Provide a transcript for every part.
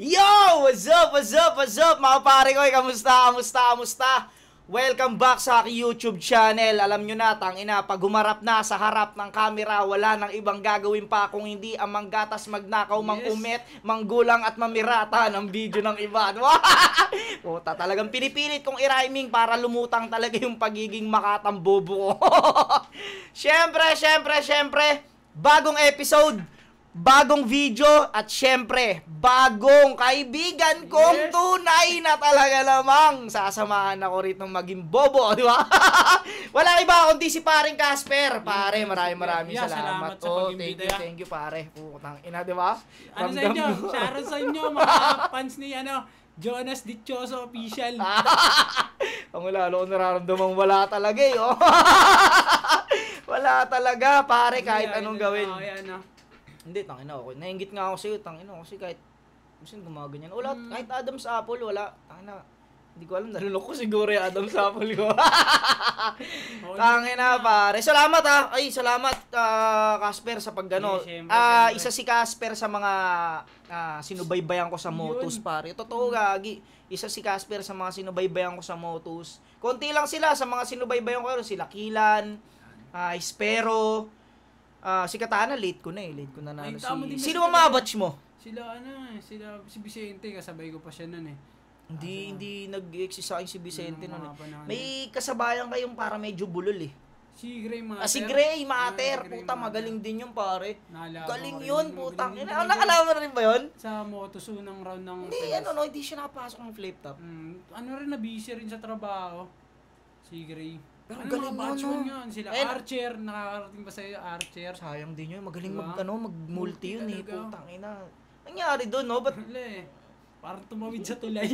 Yo! What's up? What's up? What's up? Mga pare ko, kamusta? Welcome back sa aking YouTube channel. Alam nyo na, tangina, pag humarap na sa harap ng camera, wala nang ibang gagawin pa kung hindi ang manggatas, magnakaw, mangumit, manggulang at mamirata ng video ng iba. Puta, talagang pinipilit kong i-rhyming para lumutang talaga yung pagiging makatambobo ko. Siyempre, bagong episode, bagong video, at syempre, bagong kaibigan kong tunay na talaga namang sasamahan ako rito maging bobo, di ba? Wala iba kundi si paring Casper. Pare, maraming salamat. Oh, thank you pare. Putang ina, di ba? Ano sa inyo? Shoutout sa inyo, mga fans ni Jonas Dichoso Official. Ang lalo ko nararamdaman wala talaga eh, oh. Wala talaga, pare, kahit anong gawin. Hindi, tangina ako. Nainggit nga ako sa'yo, tangina ako. Kasi kahit, gusto gumaganyan. Wala, kahit Adam's Apple, wala. Tangina, hindi ko alam, nalulok ko siguro yung Adam's Apple ko. Tangina, pare. Salamat ha. Ay, salamat, Casper, sa paggano. Isa si Casper sa mga sinubaybayan ko sa Motus, pare. Totoo, gagi. Isa si Casper sa mga sinubaybayan ko sa Motus. Konti lang sila sa mga sinubaybayan ko. Sila Kilan, Espero, si Katana, late ko na. Sino ang mga batch mo? Sila si Vicente, kasabay ko pa siya nun eh. Hindi nag-exist sa akin si Vicente nun eh. May kasabayan kayong para medyo bulol eh. Si Gray Mater. Si Gray Mater, puta, magaling din yun pare. Galing yun, putang. Nakalaman rin ba yun? Sa Motos, unang round ng... Hindi siya nakapasok ng flip top. Na-busy rin sa trabaho. Si Gray. Pero galing yun. Sila Archer, nakakarating ba sa'yo Archer? Sayang din yun, magaling mag-multi yun eh, putang ina. Nangyari doon, no? Ba't? Parang tumawid sa tulay.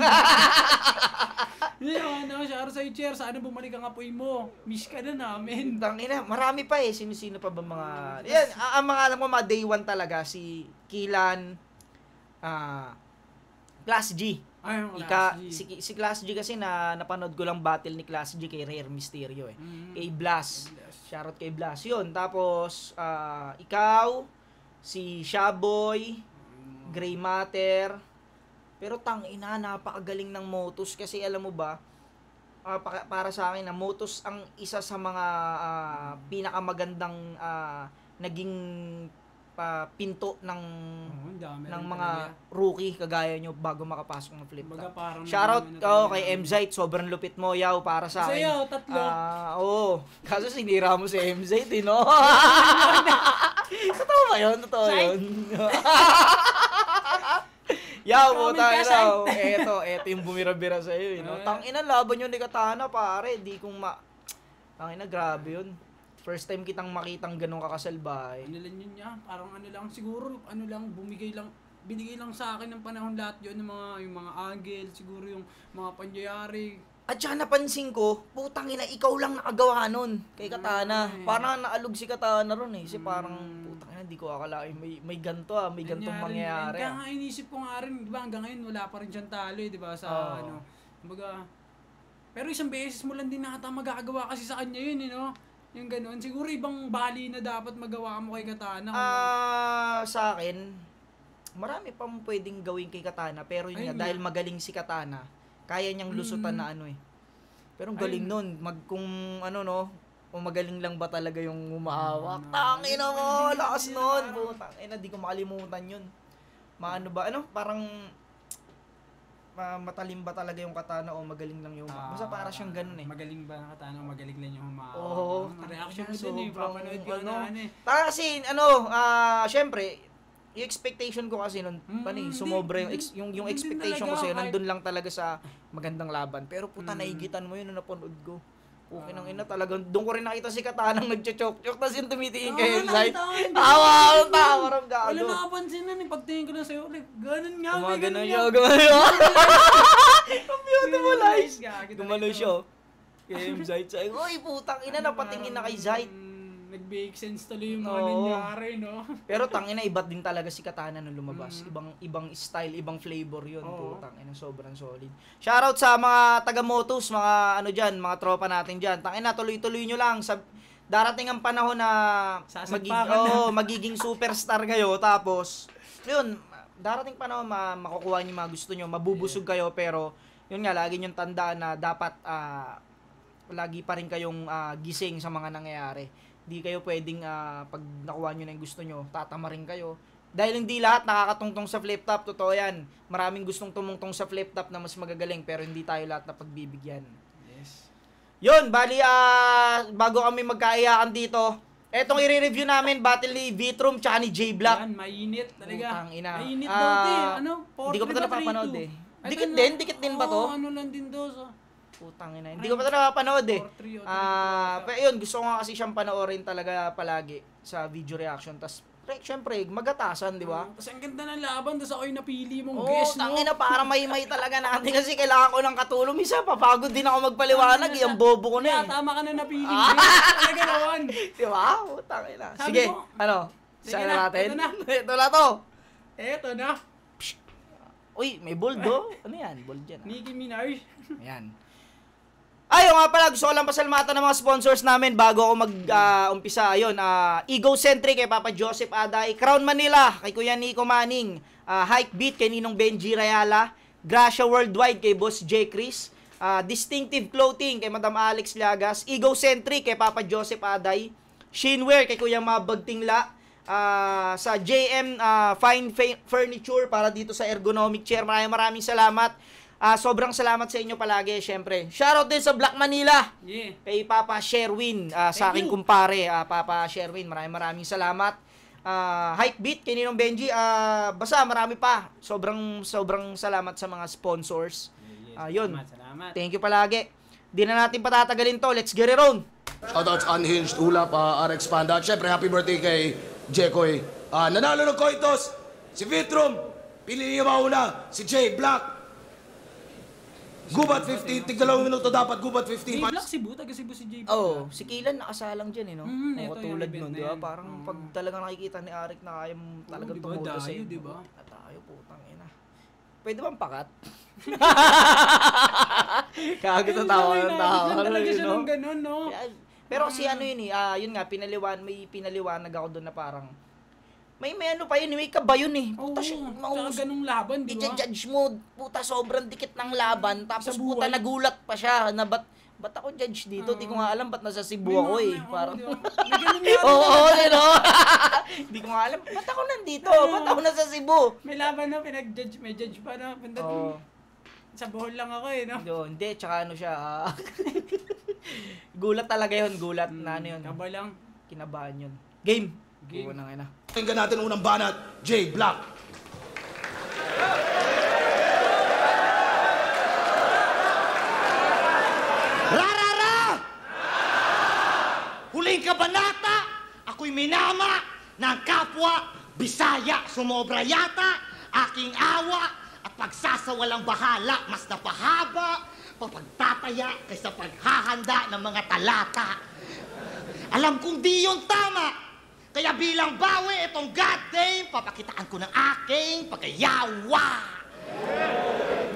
Shoutout sa'yo, Cher, sana bumalik ang apoy mo. Miss ka na namin. Putang ina, marami pa eh, sino pa ba mga... Yan, ang mga alam mo, mga day one talaga, si Kilan, Class G. Si Class G kasi napanood ko lang battle ni Class G kay Rare Mysterio eh. Kay Blas. Shoutout kay Blas. Yun. Tapos, ikaw, si Shaboy, Gray Mater. Pero tangina, napakagaling ng Motus kasi alam mo ba, para sa akin, Motus ang isa sa mga pinakamagandang naging pinto ng mga rookie kagaya nyo bago makapasok ng flip top. Shoutout kay MZite, sobrang lupit mo, yaw, para sa akin. Sa'yo, tatlo. Oo. Kaso sinira mo si MZite, no? Totoo ba yun? Totoo yun. Yaw, puta, eto yung bumira-bira sa'yo, no? Tangina, laban yun ni Katana, pare. Tangina, grabe yun. First time kitang makitang ganun kakasalbahay. Ano lang yun niya, parang siguro, binigay lang sa akin ng panahon lahat yun, yung mga angle, siguro yung mga pangyayari. At saka napansin ko, putang ina, ikaw lang nakagawa nun kay Katana. Parang naalog si Katana ron eh. Kasi parang, putang ina, di ko akalain, may ganito may gantong mangyayari. Kaya nga inisip ko nga rin, di ba, hanggang ngayon wala pa rin siyang talo eh, di ba, kumbaga, pero isang beses mo lang din nakata magagawa kasi sa kanya yun, yung gano'n. Siguro ibang bali na dapat magawa mo kay Katana. Sa akin, marami pang pwedeng gawin kay Katana. Pero yun nga, dahil magaling si Katana, kaya niyang lusutan na Pero ang galing nun. Kung magaling lang ba talaga yung humahawak. Tangina mo, lakas nun. Tangina, di ko makalimutan yun. Parang matalim ba talaga yung Katana o magaling lang yung basta para siyang ganun eh. Magaling ba ang Katana o magaling lang yung humahawak? Oo. Reaction mo dun eh. Papanood ko Kasi, syempre, yung expectation ko kasi nun, sumobra yung expectation ko sa'yo, nandun lang talaga sa magandang laban. Pero puta, naigitan mo yun na napanood ko. Okay nang ina, talagang doon ko rin nakita si Katanang nagcho-chok-chok, tapos yung tumitingin kay Emzite. Tawa, parang gago. Wala nakapansin na eh, pagtingin ko na sa'yo, ganun nga, ganun siya. Ang beautiful eyes. Gumano siya. Kay Emzite sa'yo, uy, putang ina, napatingin na kay Zite. Nag-make sense tuloy yung mga nangyari, no? Pero tangina, iba't din talaga si Katana nung lumabas. Ibang style, ibang flavor yun. Tangina, sobrang solid. Shoutout sa mga taga-Motus, mga mga tropa natin dyan. Tangina, tuloy-tuloy nyo lang. Darating ang panahon na magiging superstar kayo. Tapos, yun, darating pa naman makukuha niyo mga gusto niyo, mabubusog kayo, pero yun nga, lagi niyong tandaan na dapat lagi pa rin kayong gising sa mga nangyayari. Hindi kayo pwedeng pag nakuha niyo na yung gusto niyo, tatama rin kayo. Dahil hindi lahat nakakatungtong sa flip top, totoo yan. Maraming gustong tumungtong sa flip top na mas magagaling, pero hindi tayo lahat na pagbibigyan. Yes. Yun, bali, bago kami magkaiyakan dito, etong i-review namin, battle ni Vitrum tsaka ni J-Black. Yan, mainit talaga. Putang ina. Mainit dati. Ano? Hindi ko pa ito napapanood eh. Dikit din ba to? Ano lang din daw sa... Putang ina. Hindi ko pa ito napapanood eh. 4-3 o 3-2. Pero yun, gusto ko nga kasi siyang panoorin talaga palagi sa video reaction. Tapos, syempre, magatasan, di ba? Tapos ang ganda ng laban, tapos ako yung napili mong Oo, guest, no? tangina, para may talaga natin kasi kailangan ko ng katulong. Misa, papagod din ako magpaliwanag. Yung bobo ko na eh. Tama ka na napili mo. Talaga naman. Di ba? Tangina. Sabi Sige, mo, Saan sige na na, natin? ito na. Ito na to. Eto na. Uy, may bold do. Ano yan? Bold yan. Nicki Minaj. Ayan. Ayun nga pala, gusto ko lang pasalamatan ng mga sponsors namin bago ako mag-umpisa. Ayun, Egocentric kay Papa Joseph Aday, Crown Manila kay Kuya Nico Manning, Hike Beat kay Ninong Benji Rayala, Gracia Worldwide kay Boss J. Chris, Distinctive Clothing kay Madam Alex Llagas, Egocentric kay Papa Joseph Aday, Shinwear kay Kuya Mabag Tingla, sa JM Fine Furniture para dito sa ergonomic chair. Maraming salamat. Sobrang salamat sa inyo palagi, syempre. Shoutout din sa Black Manila. Yeah. Kay Papa Sherwin, sa aking kumpare, Papa Sherwin. Maraming salamat. Hike Beat kay Ninong Benji. Basta marami pa. Sobrang salamat sa mga sponsors. Yun. Salamat. Thank you palagi. Di na natin patatagalin to. Let's get it on. Shoutouts Unhinged, Ulap, RX Panda. Siyempre, happy birthday kay Jekoy. Nanalo ng Koitos, si Vitrum. Pili niya mauna, si J Black. Gubat 15, tig-2 minuto dapat, Gubat 15. J-Black Cebu, taga Cebu si J-Black. Oh, si Kilan nakasalang dyan, no? Ito Katulad yung nun, event di na ba? yan. Parang pag talagang nakikita ni Arik na kaya mo talagang diba, tumuto sa dayo, iyo. diba? Tayo, putang ina. Pwede bang pakat? Kagad na tawa ng tawa. Talaga siya ng ganun, no? Pero kasi ano yun yun nga, may pinaliwanag ako doon na parang, may ano pa yun, may kaba yun eh. Oo, Puta siya, tsaka ganung laban, di ba? I-judge mo, puta, sobrang dikit ng laban, tapos Sa puta, buhay. nagulat pa siya, na ba't ako judge dito? Di ko nga alam, ba't nasa Cebu ako eh. Parang, oo, di ko nga alam, ba't ako nandito? Ba't ako nasa Cebu? May laban na, pinag-judge, may judge pa na, punta sa Bohol lang ako eh, no? Hindi, tsaka ano siya, gulat talaga yun, gulat na ano yun. Kaba lang. Kinabahan yun. Game! Game. Buwan na. Tingnan natin unang banat, J Black. Rarara! Huling kabanata, ako'y minama ng kapwa Bisaya, sumobra yata, aking awa at pagsasawalang bahala, mas napahaba, papagtataya kaysa paghahanda ng mga talata. Alam kong di yun tama, kaya bilang bawi itong goddamn, papakitaan ko ng aking pagkayawa.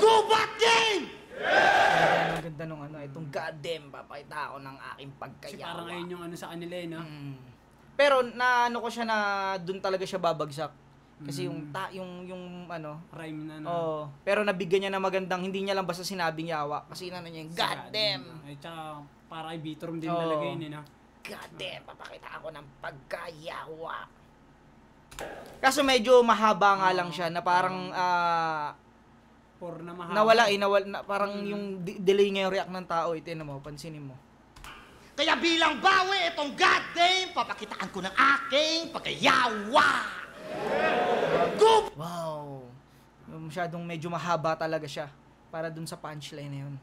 Gubat game! Ang ganda nung itong goddamn, papakita ako ng aking Kasi pagkayawa. parang ayun yung ano sa kanila eh, no? Pero na ko siya na doon talaga siya babagsak. Kasi yung Rhyme na, no? oh, pero nabigyan niya na magandang, hindi niya lang basta sinabing yawa. Kasi niya yung goddamn. Ay, tsaka para kay Vitrum din Oo. talaga yun, eh, no? Goddamn, papakita ako ng pagkayawa. Kaso medyo mahaba nga lang siya na parang Or na mahaba. nawala, parang yung delay nga yung react ng tao, itinan mo, pansinin mo. Kaya bilang bawi itong goddamn, papakitaan ko ng aking pagkayawa. Wow. Masyadong medyo mahaba talaga siya para dun sa punchline na yun.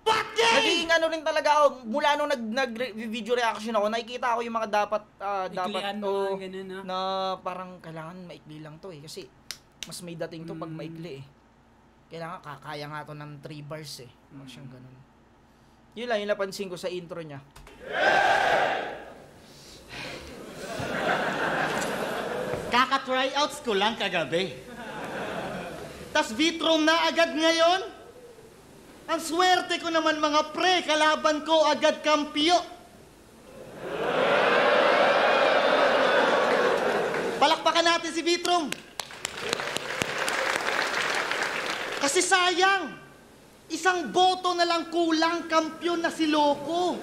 What game? Naging ano rin talaga ako, mula nung nag-video reaction ako, nakikita ko yung mga dapat Iklian mo, ganun, no? na parang kailangan maikli lang to eh. Kasi mas may dating to pag maikli eh. Kailangan kakaya nga to ng 3 bars eh. Siyang ganun. Yun lang yung napansin ko sa intro niya. Kaka-tryouts ko lang kagabi. Tas Vitrum na agad ngayon? Ang swerte ko naman mga pre, kalaban ko agad kampyo. Palakpakan natin si Vitrum. Kasi sayang, isang boto na lang kulang, kampyon na si Loco.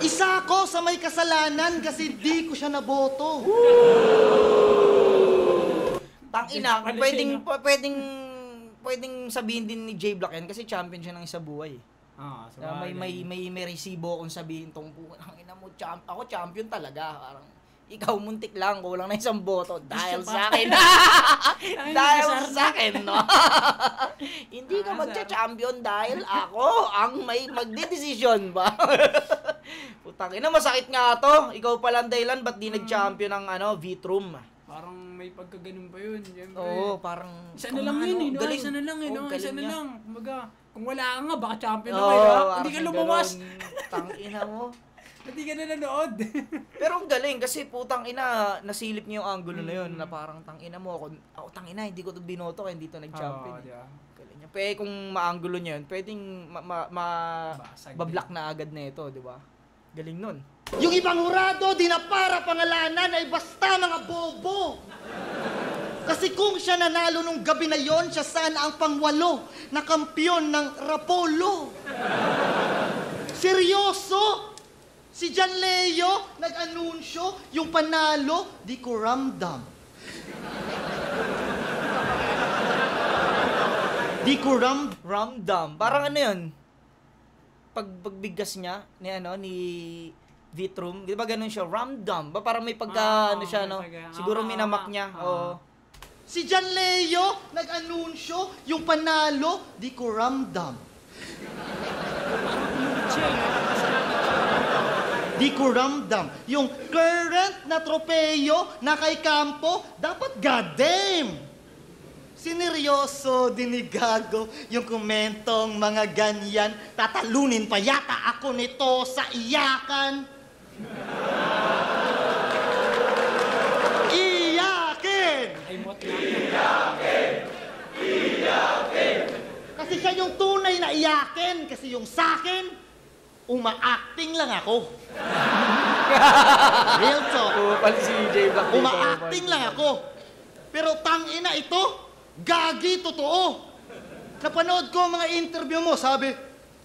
Isa ako sa may kasalanan kasi di ko siya naboto. Tangina, pwedeng sabihin din ni J Block yan kasi champion siya ng isa buhay. May resibo akong sabihin tong ina mo, ako champion talaga. Parang ikaw muntik lang, kulang na isang boto dahil sa akin. Dahil sa akin, no? Hindi ka magcha-champion dahil ako ang may magdedesisyon ba? Putang ina, masakit nga to. Ikaw pala ang dahilan, ba't di nag-champion ng V-Trum? Parang may pagkaganon pa yun. Oo, parang... Isa na lang yun, galing. Isa na lang, Isa na lang. Kumbaga, kung wala ka nga, baka champion na kayo, hindi ka lumawas. Tangina mo. Hindi ka na nanood. Pero ang galing kasi putang ina, nasilip niyo yung angulo na yun na parang tangina mo ako tangina, hindi ko to binoto kaya hindi to nag-champion. Galing niya. Pero kung maangulo niyo yun, pwedeng bablock na agad na ito, di ba? Galing nun. Yung ibang hurado, di na para pangalanan ay basta mga bobo. Kasi kung siya nanalo nung gabi na yon, siya sana ang pangwalo na kampyon ng Rapolo. Seryoso? Si John Leo nag-anunsyo yung panalo, di ko ramdam. Di ko ramdam. Parang ano yun? Pagbiggas niya ni V-Trum, di ba ganun siya? Ramdam. Ba parang may ano siya, no? Siguro minamak niya. Oo. Si John Leo nag-anunsyo yung panalo, di ko ramdam. Di ko ramdam. Yung current na tropeyo na kay Campo, dapat goddamn. Sineryoso, dinigago, yung komentong mga ganyan. Tatalunin pa yata ako nito sa iyakan. Iyakin! Iyakin! Kasi siya yung tunay na iyakin. Kasi yung sakin, uma-acting lang ako. Real talk. Uma-acting lang ako. Pero tangina ito, gagi totoo. Napanood ko mga interview mo, sabi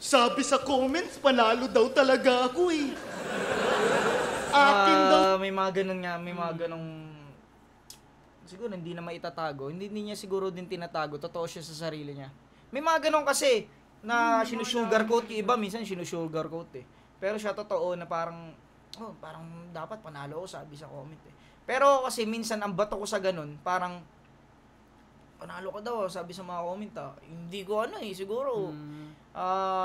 sa comments, panalo daw talaga ako eh. Akin daw. May mga ganun nga, may mga ganung siguro hindi na maitatago. Hindi niya siguro din tinatago. Totoo siya sa sarili niya. May mga ganun kasi na sinusugarcoat yung iba, minsan sinusugarcoat eh. Pero siya totoo na parang dapat panalo ako, sabi sa comment eh. Pero kasi minsan ang bato ko sa ganun, parang panalo ka daw, sabi sa mga comment Hindi ko siguro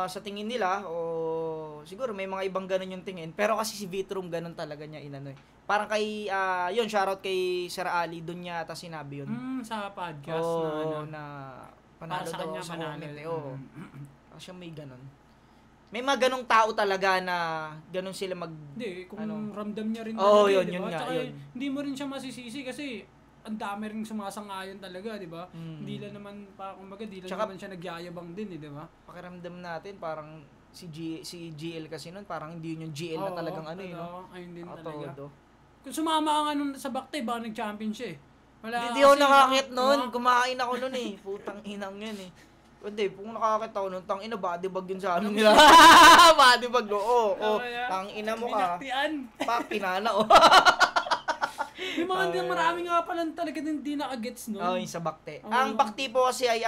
sa tingin nila o siguro may mga ibang ganun yung tingin. Pero kasi si V-Trum ganun talaga niya inano eh. Parang kay yun, shoutout kay Sir Ali, doon niya ata sinabi yun. Sa podcast na panalo daw sa comment eh. Kasi may ganun. May mga ganung tao talaga na ganun sila Hindi, kung ramdam niya rin yun, diba? Yun nga, Tsaka, yun. Hindi mo rin siya masisisi kasi ang dami rin sumasang-ayon talaga, di ba? Hindi lang naman, kumbaga, di lang naman siya nagyayabang din, di ba? Pakiramdam natin, parang si GL kasi nun, parang hindi yun yung GL na talagang ayun din talaga. Todo. Kung sumama ka sa Bakte, baka nag-champion siya eh. Hindi ako nakakit nun, kumain ako nun eh. Putang inang yun eh. Hindi, kung nakakita ko nun, tang ina, bodybag yun sa amin nila. Bodybag, tang ina mo ka. Pinana, Yung mga marami nga pala talaga hindi nakagets nun. Yung sa Bakte. Ang Bakte po kasi ay,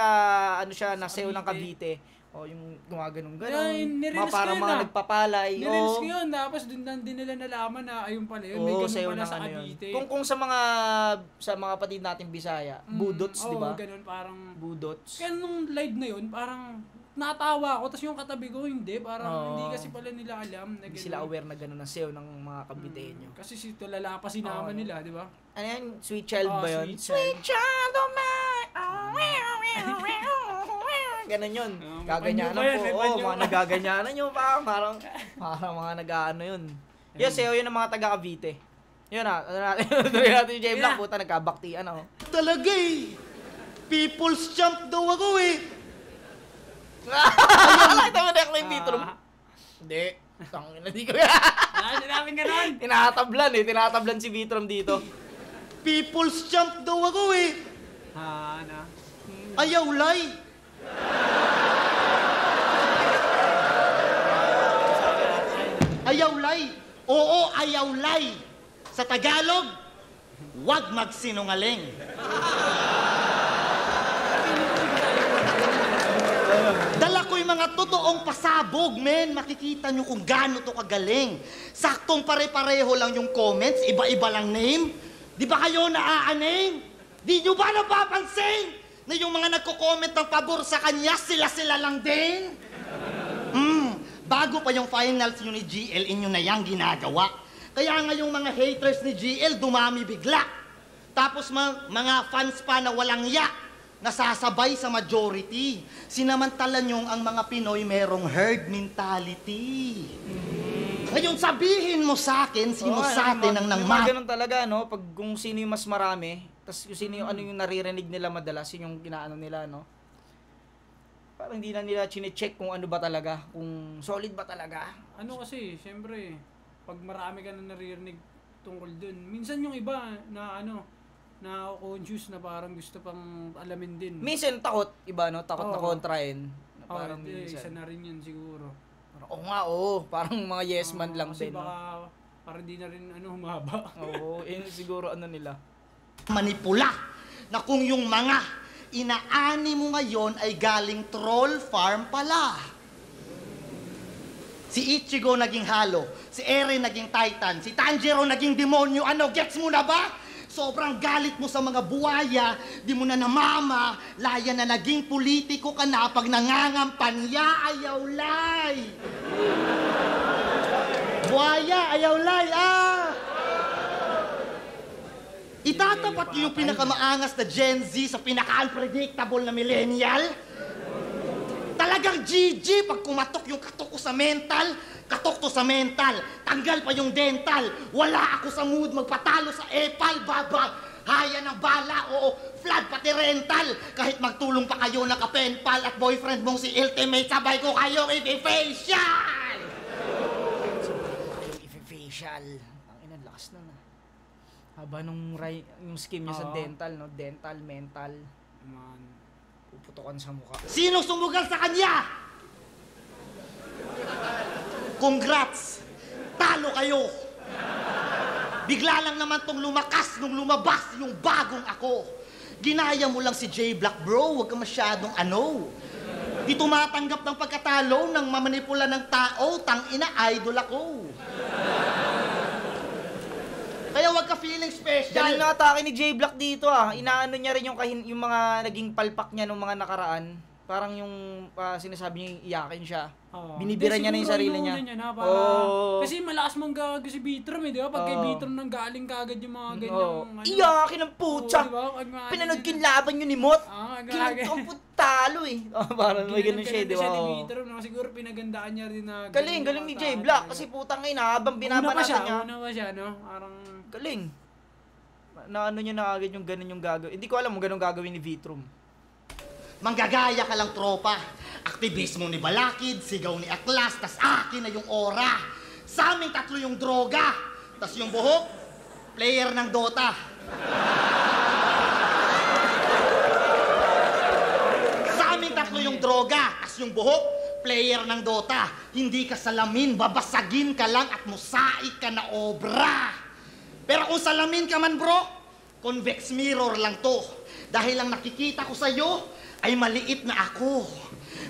siya, nasayo ng Cavite. Yung gumaganong ganon. Parang mga nagpapalay. Nirelease ko yun. Tapos din nila nalaman na ayun pala yun. May ganun pala sa Cavite. Kung sa mga patid natin Bisaya, budots, di ba? Ganun parang budots. Kaya nung live na yun, parang natawa ako. Tapos yung katabi ko, hindi. Parang hindi kasi pala nila alam. Hindi sila aware na gano'n ang sayo ng mga Caviteño. Kasi si Tulala pa sinama nila, di ba? Ano yan? Sweet Child ba yun? Sweet Child of mine! Ganun yun. Gaganyanan po. Mga nagaganyanan yun. Parang mga nag-ano yun. Yes, sayo yun ang mga taga Cavite. Yun tuloy natin yung J-Block. Puta, nagkabaktian ako. Talaga eh. People's champ daw ako eh. Nakita mo na yung V-Trum? Hindi. Hindi ko sinabing ganon. Tinatablan si V-Trum dito. People's champ daw ako eh. Na. Ayaw lay. Ayaw lay. Oo, ayaw lay. Sa Tagalog, wag magsinungaling. Dala ko yung mga totoong pasabog, men. Makikita nyo kung gaano to kagaling. Saktong pare-pareho lang yung comments, iba-iba lang name. Di ba kayo naa-name? Di nyo ba napapansin na yung mga nagko-comment ng pabor sa kanya, sila-sila lang din? Bago pa yung finals nyo ni GL, inyo na yang ginagawa. Kaya nga yung mga haters ni GL, dumami bigla. Tapos mga fans pa na walang ya, nasasabay sa majority. Sinamantala nyo ang mga Pinoy merong herd mentality. Ngayon sabihin mo sa akin, sino sa atin ang nang ganun talaga, no? Pag kung sino yung mas marami, tapos kung sino yung ano yung naririnig nila madalas, yun yung ginaano nila, no? Parang hindi na nila chine-check kung ano ba talaga, kung solid ba talaga. Ano kasi, syempre, pag marami ka na naririnig tungkol dun, minsan yung iba na na conscious na parang gusto pang alamin din. Minsan takot, iba, no? Takot na kontrain. Parang minsan. Isa na rin yun siguro. Oo nga, oo. Parang mga yes man lang kasi din. Baka, parang di na rin humaba. Oo, yun siguro ano nila. Manipula na kung yung mga inaani mo ngayon ay galing troll farm pala. Si Ichigo naging Halo, si Eren naging Titan, si Tanjiro naging demonyo. Ano, gets mo na ba? Sobrang galit mo sa mga buwaya, di mo na namama, laya na naging politiko ka na pag nangangampanya, ayaw lay. Buwaya, ayaw lay, Itatapat niyo yung pinakamaangas na Gen Z sa pinaka-unpredictable na millennial? Talagang GG pag kumatok yung katok ko sa mental, katok to sa mental, tanggal pa yung dental, wala ako sa mood magpatalo sa epal, baba, haya ng bala, oo, flood pati rental, kahit magtulong pa kayo ng kapenpal at boyfriend mong si Ultimate, sabay ko kayo i-facial! I-facial. Ang ina, lakas na na. Haba nung yung scheme niya sa dental, no? Dental, mental. Man. Puputokan sa mukha. Sino sumugal sa kanya? Congrats! Talo kayo! Bigla lang naman tong lumakas nung lumabas yung bagong ako. Ginaya mo lang si J Black, bro. Huwag ka masyadong Di tumatanggap ng pagkatalo ng mamanipula ng tao. Tangina, idol ako. Kaya wag ka feeling special. Galing na atake ni J Black dito Inaano niya rin yung mga naging palpak niya nung mga nakaraan. Parang yung sinasabi niya iyakin siya. Binibira niya na yung sarili niya. Kasi malakas mong gago si Vitram di ba? Pag kay Vitram nang galing kagad yung mga ganyang... Iyakin ang putsa! Pinanood ko yung laban yun ni Mot. Kinagtong putalo Parang may ganun siya, di ba? Siya ni Vitram, siguro pinagandaan niya rin na... Galing ni J Black. Kasi putang ina, habang binabanatan niya. Una pa siya, no? Parang... Galing. Na ano niya na agad yung ganun yung gagawin. Hindi ko alam kung ganun gagawin ni Vitram. Manggagaya ka lang, tropa. Aktivismo ni Balakid, sigaw ni Aklas, tas akin na yung aura. Sa aming tatlo yung droga, tas yung buhok, player ng Dota. Sa aming tatlo yung droga, tas yung buhok, player ng Dota. Hindi ka salamin, babasagin ka lang at musaik ka na obra. Pero kung salamin ka man, bro, convex mirror lang to. Dahil lang nakikita ko sa'yo, ay maliit na ako.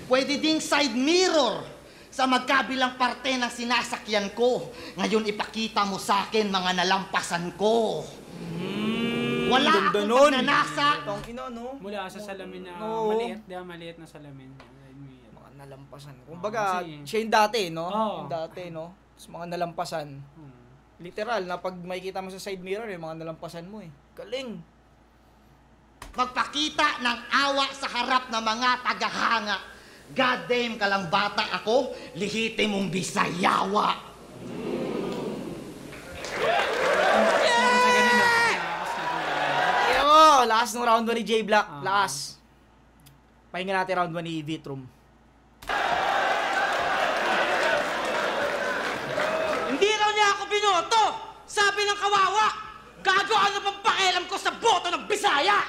Pwede ding side mirror sa magkabilang parte ng sinasakyan ko. Ngayon ipakita mo sa akin mga nalampasan ko. Wala akong pagnanasa. Mula sa salamin na maliit na salamin. Mga nalampasan. Kumbaga, siya yung dati, no? Yung dati, no? Tapos mga nalampasan. Literal, na pag makikita mo sa side mirror, yung mga nalampasan mo Galing. Magpakita ng awa sa harap ng mga tagahanga. Goddamn ka lang bata ako, lihitin mong Bisayawa. Last ng round 1 ni J Black. Last. Pahinga natin round 1 ni Vitrum. Hindi raw niya ako binoto! Sabi ng kawawa! Gago, ano bang pakialam ko sa boto ng Bisaya?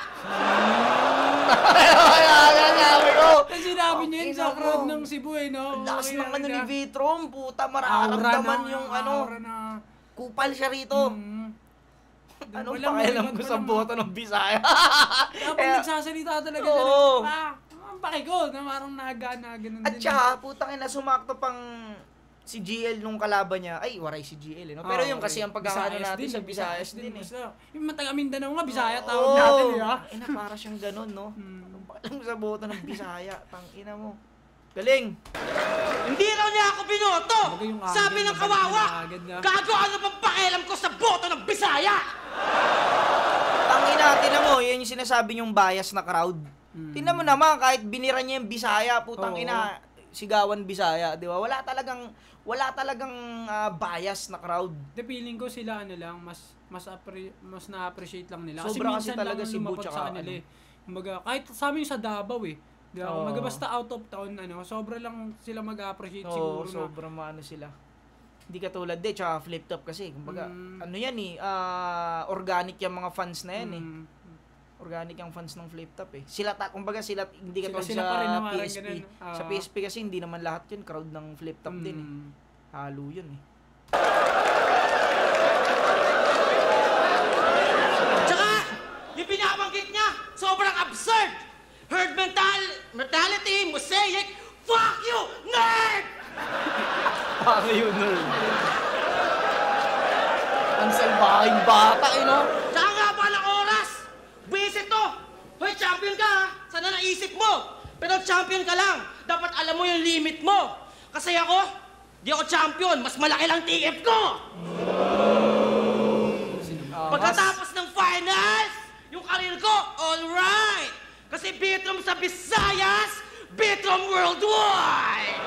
Kasi sinabi niya yun sa crowd ng Cebu eh, no? Lakas ng ano ni Vitrom, puta, mararamdaman yung ano, kupal siya rito. Anong pakialam ko sa boto ng Bisaya? Kapag nagsasalita talaga siya, ang paki ko, na parang naga ganun din. At saka, putang ina, sumakto pang si GL nung kalaban niya. Ay, waray si GL, no? Pero yung kasi ang pagkakano natin sa Visayas din eh. Yung taga Mindanao nga, Bisaya tawag natin eh, ha? Ina, para siyang ganun, no? Pakialam sa boto ng Bisaya, tangina mo. Galing! Hindi raw niya ako binoto! Sabi ng kawawa! Gago, ano bang pakialam ko sa boto ng Bisaya? Tangina, tinan mo, yun yung sinasabi niyong bias na crowd. Tinan mo naman, kahit binira niya yung Bisaya, putang ina, sigawan Bisaya, di ba? Wala talagang bias na crowd. The feeling ko sila ano lang, mas na-appreciate lang nila. Sobra kasi minsan talaga lang si lumapag Butch sa kanila eh. Kumbaga, kahit sa amin sa Davao eh. Di ba? Kumbaga basta out of town, sobra lang sila mag-appreciate siguro na. Sobra maano sila. Hindi katulad din, tsaka flip top kasi. Kumbaga, ano yan eh, organic yung mga fans na yan eh. Organic yung fans ng flip top eh. Kumbaga sila, hindi katulad sa PSP. Sa PSP kasi hindi naman lahat yun, crowd ng flip top din eh. Halo yun eh. Tsaka, yung binabanggit niya, sobrang absurd! Herd mentality, mosaic, fuck you, nerd! Fuck you, nerd. Ang salbahing bata eh, no? Tsaka nga ba ng oras? Visit to! Hoy, champion ka ha! Sana naisip mo! Pero champion ka lang! Dapat alam mo yung limit mo! Kasi ako, di ako champion! Mas malaki lang TF ko! Pagkatapos ng finals, yung karir ko, alright! Kasi Vitrom sa Visayas, Vitrom worldwide!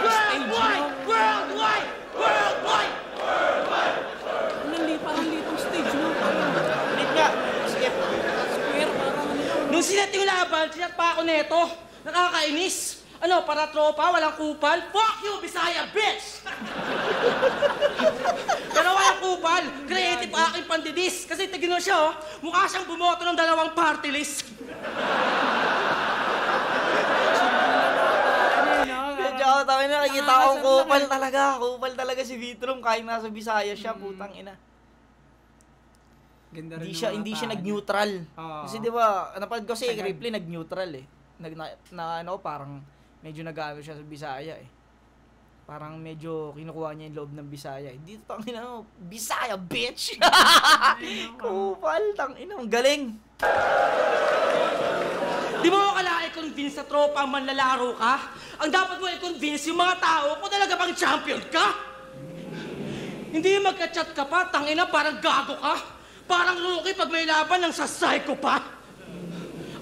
Worldwide! Worldwide! Worldwide! Parang litong stage mo. Lit nga. Sige. Square, parang Nung sinet yung laban, sinet pa ako neto. Nakakainis. Ano, para tropa, walang kupal? Fuck you, Bisaya, bitch! Pero walang kupal. Creative aking pandidis. Kasi tignan mo siya, oh. Mukha siyang bumoto ng 2 party list. Medyo tayo na, nakikita akong kupal talaga. Kupal talaga si Vitrom kahit nasa Visayas siya, putang ina. Ganda rin Hindi siya nag-neutral. Kasi 'di ba, napanood ko si Ripley nag-neutral eh. Parang medyo nag-aano siya sa Bisaya eh. Parang medyo kinukuha niya yung loob ng Bisaya. Dito tangina, Bisaya bitch. Kupal tangina, ang galing. Di mo akala i-convince sa tropa ang manlalaro ka? Ang dapat mo i-convince yung mga tao kung talaga bang champion ka? Hindi magka-chat ka pa, tangina, parang gago ka. Parang rookie pag may laban ng sa psycho pa.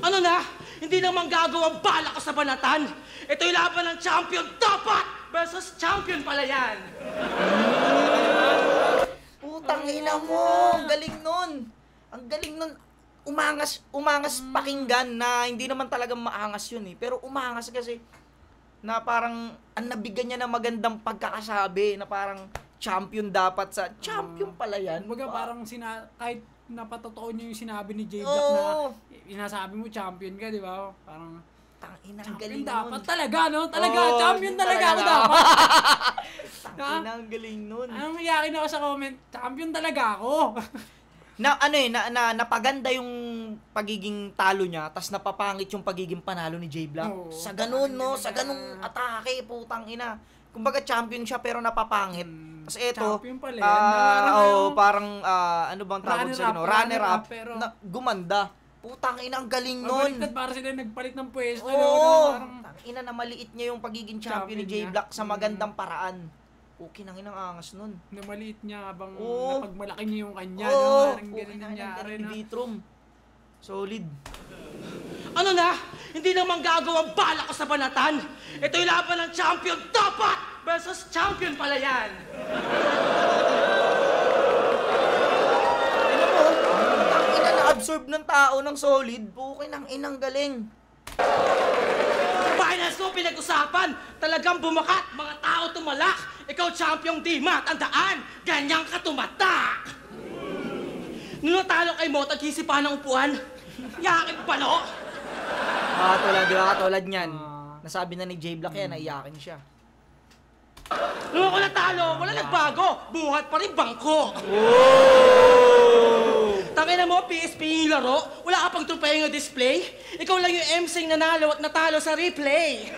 Ano na? Hindi naman gagawa ang bala ko sa banatan. Ito yung laban ng champion dapat versus champion pala yan. Putang ina mo, ang galing nun. Ang galing nun. Umangas pakinggan na hindi naman talagang maangas yun eh. Pero umangas kasi na parang ang nabigyan niya ng magandang pagkakasabi na parang champion dapat sa champion pala yan. Kumbaga parang kahit napatotoo niya yung sinabi ni J Black na inasabi mo champion ka, di ba? Parang tangina, ang champion galing dapat nun. talaga, no? Talaga, champion talaga ako dapat. Tangina, ang galing nun. Anong iyakin ako sa comment? Champion talaga ako. Napaganda yung pagiging talo niya, tas napapangit yung pagiging panalo ni J Black. Sa ganun, no? Sa ganung atake, putang ina. Kumbaga champion siya pero napapangit. Kasi eto, champion pala yan. parang ano bang tawag sa gano? Runner-up, pero gumanda. Putang ina, ang galing nun. Mabaliktad para sila nagpalit ng pwesto. Parang ina na maliit niya yung pagiging champion ni J Black sa magandang paraan. Okay nang inang angas nun. Namaliit niya habang napagmalaki niya yung kanya. Parang ganun nangyari na. Vitrom. Solid. Ano na? Hindi naman gagawang bala ko sa banatan. Ito yung laban ng champion dapat versus champion pala yan. Ano mo? Ang ina na-absorb ng tao ng solid. Okay nang inang galing. Finals ko pinag-usapan. Talagang bumakat. Mga tao tumalak. ikaw champiyong di matandaan. Ganyan ka tumata. Nung natalo kay Mo, tag-isipan ng upuan. Yakin palo. Katulad niyan. Nasabi na ni J-Block yan, naiyakin siya. Nung ako natalo, wala nagbago. Buhat pa rin bangko. Tangina mo, PSP yung laro. Wala ka pang trofeo ng display. Ikaw lang yung MC nanalo at natalo sa replay.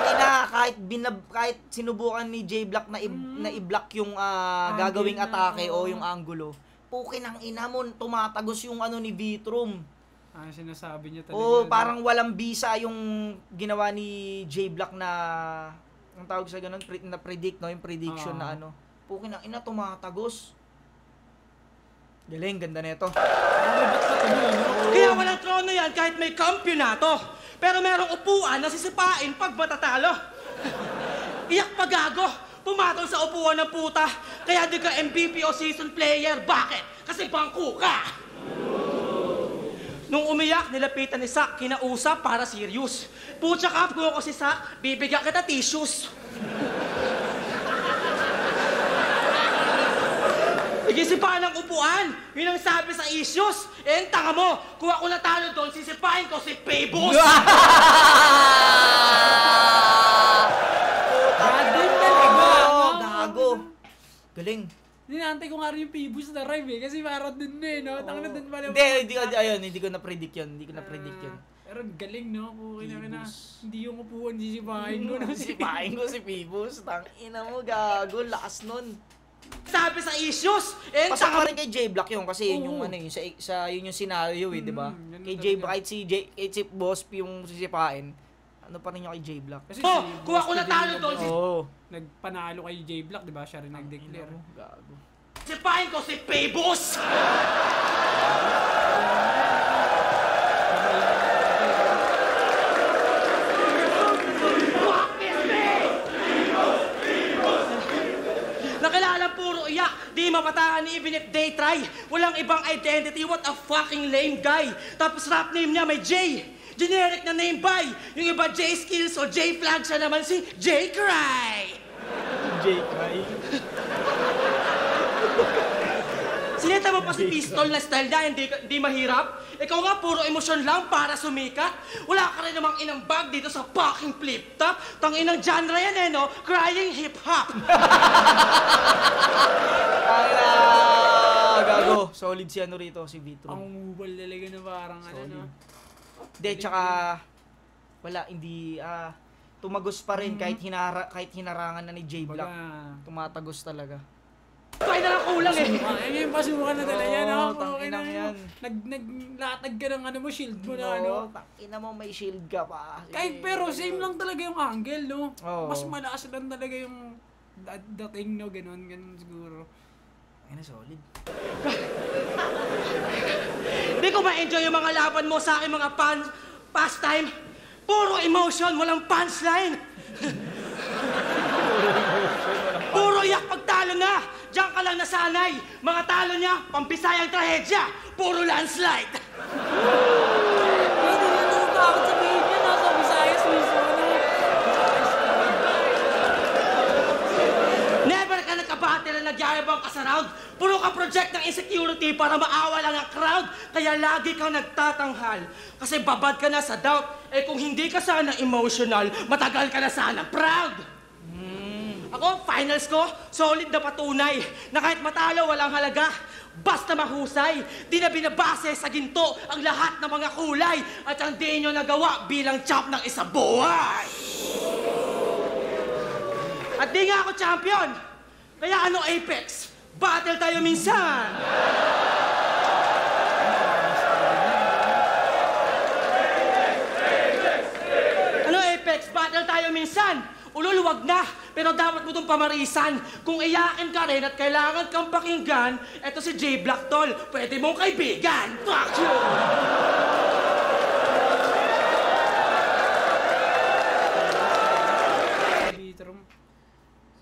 Tangina, kahit sinubukan ni J-Block na i-block yung gagawing atake o yung angulo. Pukin ang ina mo, tumatagos yung ni Vitrum. Sinasabi niya talaga. Oo, parang walang bisa yung ginawa ni J-Block na, ang tawag sa ganun, na predict, no? Yung prediction na Pukin ang ina, tumatagos. Galing, ganda nito. Kaya walang trono yan kahit may kampyonato. Pero merong upuan na sisipain pag matatalo. Iyak pa gago. Pumatol sa upuan ng puta. Kaya di ka MVP o season player. Bakit? Kasi bangko ka. Nung umiyak, nilapitan ni Sak, kinausap para serious. Putya ka, kung ako si Sak, bibigyan kita tissues. Igisipahan ng upuan. Yun ang sabi sa issues. Eh, tanga mo. Kung ako natalo doon, sisipahin ko si Pebos. Gago. Galing. Ninantay ko nga rin yung Pebos na rhyme eh. Kasi parang dun no? Tangina dun pala. Hindi ko na-predict yun. Pero galing, no? Hindi yung upuan sisipahin ko. Sisipahin ko si Pebos. Tangina mo, gago. Lakas nun. Sabi sa issues. Eh, Pasok pa rin kay J-Block yun kasi yun yung yun yung scenario di ba? Kay J-Block, kahit si Boss P yung sisipain, pa rin yung kay J-Block. Kasi kung ako natalo doon, nagpanalo kay J-Block, di ba? Siya rin nag-declare. Gago. sisipahin ko si Pebos. Nakilala puro iyak, di mapatahan even if they try. Walang ibang identity, what a fucking lame guy. Tapos rap name niya may J. Generic na name by. Yung iba J Skills o J Flag, siya naman si J Cry. J Cry. Sinita mo pa si Pistol na style na hindi mahirap? Ikaw nga, puro emosyon lang para sumikat. Wala ka rin namang inang bag dito sa fucking flip-top. Tanginang genre yan no? Crying hip-hop. Gago. Solid si rito, si Vitro. Ang mubal talaga na parang no? Hindi, tsaka wala, hindi, tumagos pa rin kahit hinarangan na ni J-Block. Tumatagos talaga. Kaya na lang kulang Ngayon pasukan na talaga no? Tanginang yan. Naglatag ka ng shield mo na Tangina mo, may shield ka pa. Kahit pero same lang talaga yung angle no? Mas Oo. malakas lang talaga yung dating no? Ganun siguro. Ay na, solid. Hindi ko ma-enjoy yung mga laban mo sa aking mga pastime. Puro emotion, walang punchline. Puro iyak pagtalo na. Diyan ka lang nasanay. Mga talo niya, pampisayang trahedya. Puro landslide. Hindi na natatakot sabihin niya nasa Visayas mismo na. Never ka nagkabate na nagyayabang ka sa round. Puro ka project ng insecurity para maawa lang ang crowd. Kaya lagi kang nagtatanghal. Kasi babad ka na sa doubt. Eh kung hindi ka sana emotional, matagal ka na sana proud. Ako, finals ko, solid na patunay na kahit matalo, walang halaga. Basta mahusay, di na binabase sa ginto ang lahat ng mga kulay at ang di nyo nagawa bilang champ ng isang buhay. At di nga ako champion, kaya ano Apex? Battle tayo minsan! Ano Apex? Battle tayo minsan! Ululuwag na, pero dapat mo itong pamarisan. Kung iyakin ka rin at kailangan kang pakinggan, eto si J-Block tol, pwede mong kaibigan. Fuck you!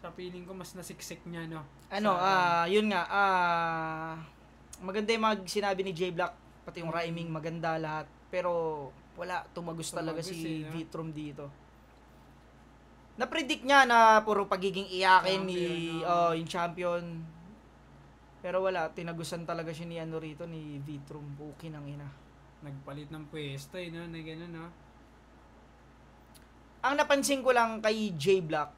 Sa feeling ko mas nasiksik niya, no? Yun nga, maganda yung sinabi ni J-Block, pati yung rhyming, maganda lahat. Pero wala, tumagos talaga si no? Vitrum dito. na-predict niya na puro pagiging iyakin Champion, yung champion. Pero wala, tinagusan talaga siya ni ano rito, ni Vitrum. Okay nang ina. Nagpalit ng pwesto, no? Na gano'n, no? Ang napansin ko lang kay J Black,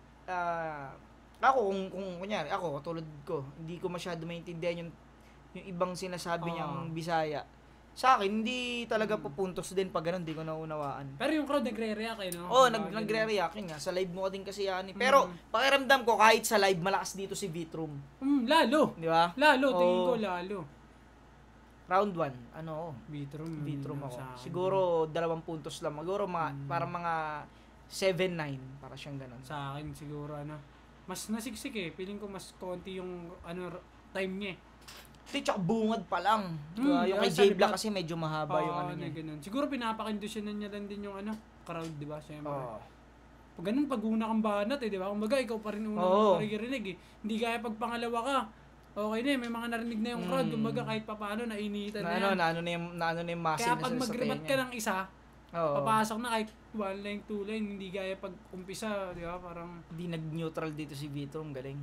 ako kung kunyari, ako tulad ko, hindi ko masyado maintindihan yung ibang sinasabi niyang Bisaya. Sa akin, hindi talaga pupuntos din pag ganun, hindi ko naunawaan. Pero yung crowd nagre-react, no? Oo, nagre-react nga. Sa live mo din kasi yan. Pero, pakiramdam ko, kahit sa live, malakas dito si Vitrum. Lalo. Di ba? Lalo, tingin ko lalo. Round 1, Vitrum ako. Siguro, 2 puntos lang. Siguro, parang mga 7-9, para siyang ganun. Sa akin, siguro, mas nasiksik eh. Feeling ko mas konti yung, time niya eh. Tsaka bungad pa lang. Yung kay J Black kasi medyo mahaba yung ano niya. Ganun. Siguro pinapakondisyonan niya lang din yung crowd, di ba? Siyempre. Pag ganun, pag una kang banat eh, di ba? Kumbaga, ikaw pa rin unang maririnig eh. Hindi kaya pag pangalawa ka, okay na eh, may mga narinig na yung crowd. Kumbaga, kahit pa paano, nainitan na yan. Naano na yung muscle kaya na pag sa mag-rebat ka ng isa, Oo. papasok na kahit 1 line, 2 line, hindi gaya pag umpisa, di ba? Parang... Hindi nag-neutral dito si Vitrum, galing.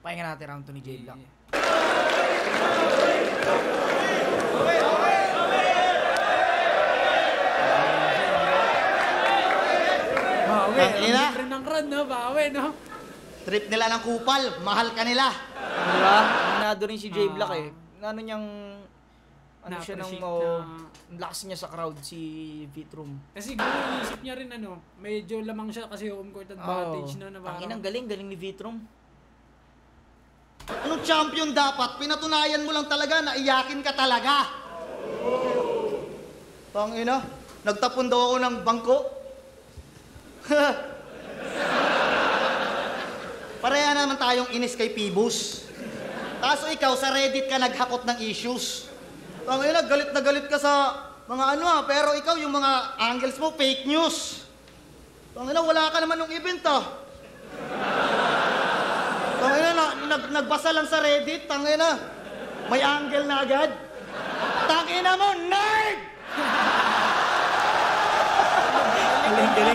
Pahinga natin round 2 ni J Black. Bawi, Ina. ang libre ng crowd, no? Bawi, no? Trip nila ng kupal, mahal ka nila. Diba? Minado rin si J Black eh. Ano niyang... siya Na-appreciate ang lakas niya sa crowd, si Vitrum. Kasi siguro iisip niya rin medyo lamang siya kasi home court advantage na parang... Ang galing ni Vitrum. Anong champion dapat? Pinatunayan mo lang talaga na iyakin ka talaga. Tangina, nagtapon daw ako ng bangko. Pareha naman tayong inis kay Pibus. Kaso ikaw sa Reddit ka naghakot ng issues. Tangina, galit na galit ka sa mga pero ikaw yung mga angles mo, fake news. Tangina, wala ka naman ng event Tangina, nagbasa lang sa Reddit, tangina. May angle na agad. Tangina mo, nerd!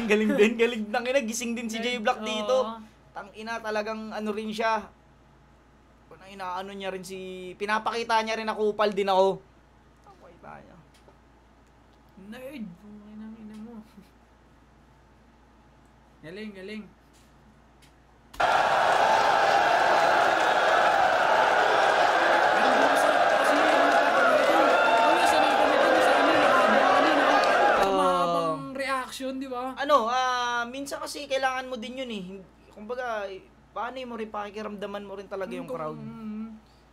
Galing din. Tangina, gising din si J Black dito. Tangina, talagang rin siya. Inaano niya rin pinapakita niya rin na kupal din ako. Pakita niya. Nerd! Ina mo. Galing. Di ba? Minsan kasi kailangan mo din yun eh. Kumbaga, paano mo rin pakikiramdaman mo rin talaga yung crowd.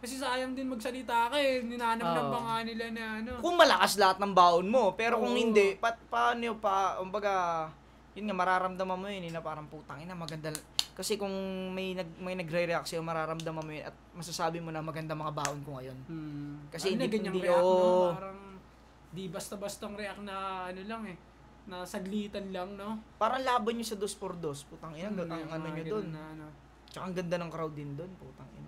Kasi sayang din magsalita ka eh. Ninanam pa nga nila na Kung malakas lahat ng baon mo, pero kung hindi, paano pa, kumbaga, yun nga, mararamdaman mo yun, na parang putang ina, maganda. Kasi kung may nagre-react sa'yo, mararamdaman mo yun at masasabi mo na maganda mga baon ko ngayon. Kasi hindi react, no? Parang di basta-bastang react na lang eh. Na saglitan lang, no? Parang laban nyo sa 2x2. Putang ina, ang nyo dun. Tsaka ang ganda ng crowd din dun. Putang ina.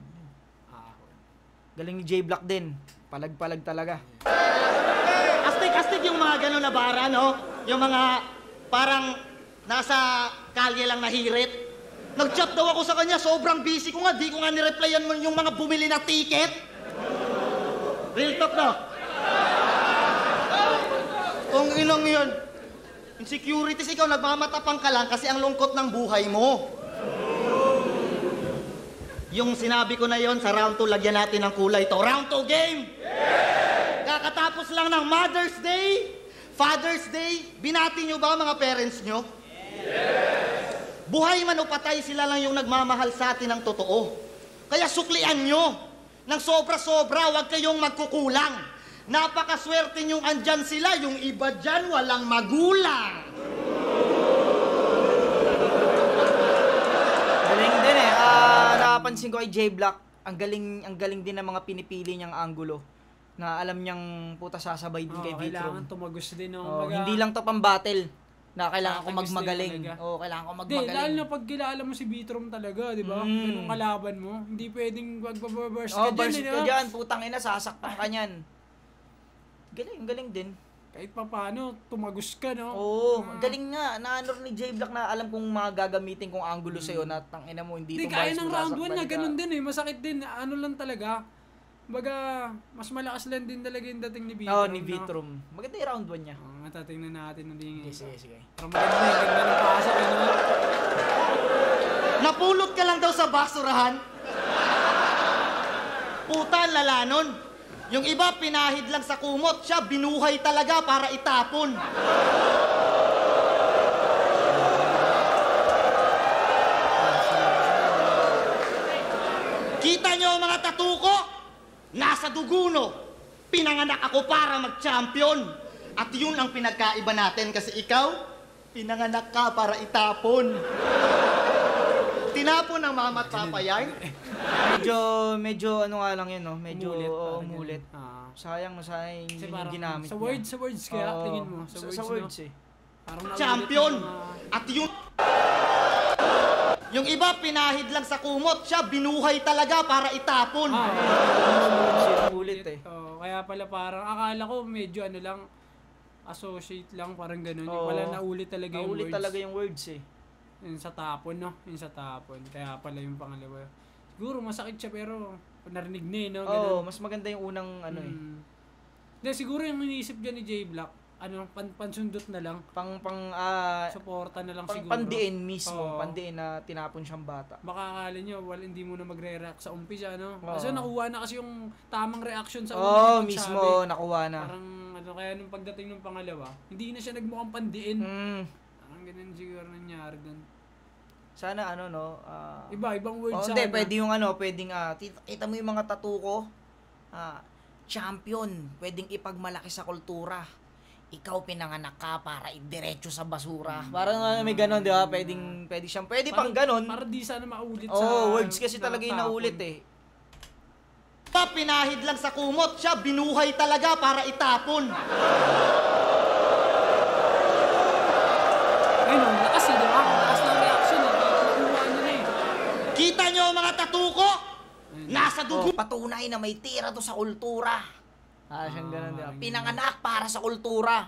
Galing ni J Black din. Palag-palag talaga. Astig yung mga gano'n na bara, no? Yung mga parang nasa kalye lang nahirit. Nag-chat daw ako sa kanya, sobrang busy ko nga, di ko nga nireplyan mo yung mga bumili na ticket. Real talk, no? Kung inong yun, insecurities, ikaw nagmamatapang ka lang kasi ang lungkot ng buhay mo. Yung sinabi ko na yon sa round 2, lagyan natin ng kulay to. Round 2 game! Kakatapos lang ng Mother's Day, Father's Day, binati nyo ba mga parents nyo? Buhay man o patay, sila lang yung nagmamahal sa atin ng totoo. Kaya suklian nyo ng sobra-sobra, huwag kayong magkukulang. Napakaswerte nyong andyan sila, yung iba dyan walang magulang. Galing din eh. Napansin ko kay J Black, ang galing din ng mga pinipili niyang angulo. Na alam niyang puta sasabay din kay Vitrum. Kailangan tumagos din. Baga, hindi lang to pang battle. Na kailangan ko magmagaling. Kailangan ko magmagaling. Lalo na pag kilala mo si Vitrum talaga, di ba? Ganung kalaban mo. Hindi pwedeng magbaburst ka dyan. Burst ka dyan. Putang ina, sasaktan ka niyan. Galing din. kahit pa paano, tumagos ka, no? Oo, galing nga. Naano ni J Black na alam kung mga gagamitin kong angulo sa'yo na tangina mo, hindi Hindi, ito kaya bias ng mo, round 1 sasaktan na ka. ganun din eh. Masakit din. Ano lang talaga. Baga, mas malakas lang din talaga yung dating ni Vitrum. Oo, ni Vitrum. Maganda yung round 1 niya. Matatingnan natin ng tingin. Sige. Parang maganda ng pasok, ano? Napulot ka lang daw sa basurahan. Puta, lala nun. Yung iba, pinahid lang sa kumot. Siya, binuhay talaga para itapon. Kita nyo mga tattoo ko? Nasa duguno. Pinanganak ako para mag-champion. At yun ang pinagkaiba natin kasi ikaw, pinanganak ka para itapon. Tinapon ng mama at papa yan. Medyo ano nga lang yun, no? Medyo umulit. Sayang Kasi yun parang yung ginamit sa niya. words kaya, Oo. tingin mo. Sa words no? eh. Parang naulit Champion. ng mga- At yung iba, pinahid lang sa kumot. Siya, binuhay talaga para itapon. Ulit eh. Kaya pala parang, akala ko medyo ano lang, associate lang, parang ganun. Yung Oo. pala naulit talaga yung Naulit words. talaga yung words eh. Yung sa tapon, no? Yung sa tapon. Kaya pala yung pangalawa. Siguro masakit siya pero narinig na eh, no? Ganun. Oo, mas maganda yung unang ano eh. Hindi, siguro yung iniisip dyan ni J Black, ano, pansundot na lang. Suporta na lang siguro. Pandiin mismo. Oo. Pandiin na tinapon siyang bata. Baka akala nyo, hindi mo na magre-react sa umpisa, no? Oo. Kasi nakuha na kasi yung tamang reaction sa Oo, unang mismo. pagsabi. Nakuha na. Parang, ano, kaya nung pagdating ng pangalawa, hindi na siya nagmukhang pandiin. Parang ganun siguro nangyari dun. Sana ano no. Ibang words Hindi, pwede yung ano, pwedeng kita mo yung mga tattoo ko. Champion, pwedeng ipagmalaki sa kultura. Ikaw pinanganak ka para idiretso sa basura. Parang may ganon, di ba? Pwede pang ganon. Para di sana maulit sa... Oo, words kasi talaga yung tapon. naulit eh. Pinahid lang sa kumot. Siya, binuhay talaga para itapon. Ayun, lakas eh, di ba? Lakas ng reaction eh. Nakuha niya na eh. Kita nyo mga tattoo ko? Nasa dugo. Patunay na may tira to sa kultura. Siyang ganon, di ba? Pinanganak para sa kultura.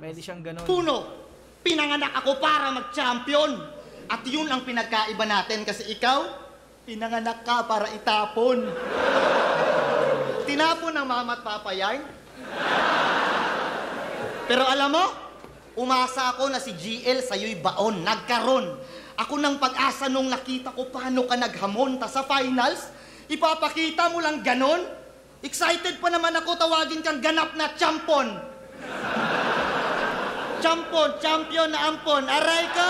Pwede siyang ganon. Puno, pinanganak ako para mag-champion. At yun ang pinagkaiba natin kasi ikaw, pinanganak ka para itapon. Tinapon ng mama at papa yan. Pero alam mo, umasa ako na si GL sa'yo'y baon, nagkaroon. Ako ng pag-asa nung nakita ko paano ka naghamon, ta sa finals, ipapakita mo lang ganon. Excited pa naman ako tawagin kang ganap na champon. Champion na ampon. Aray ko!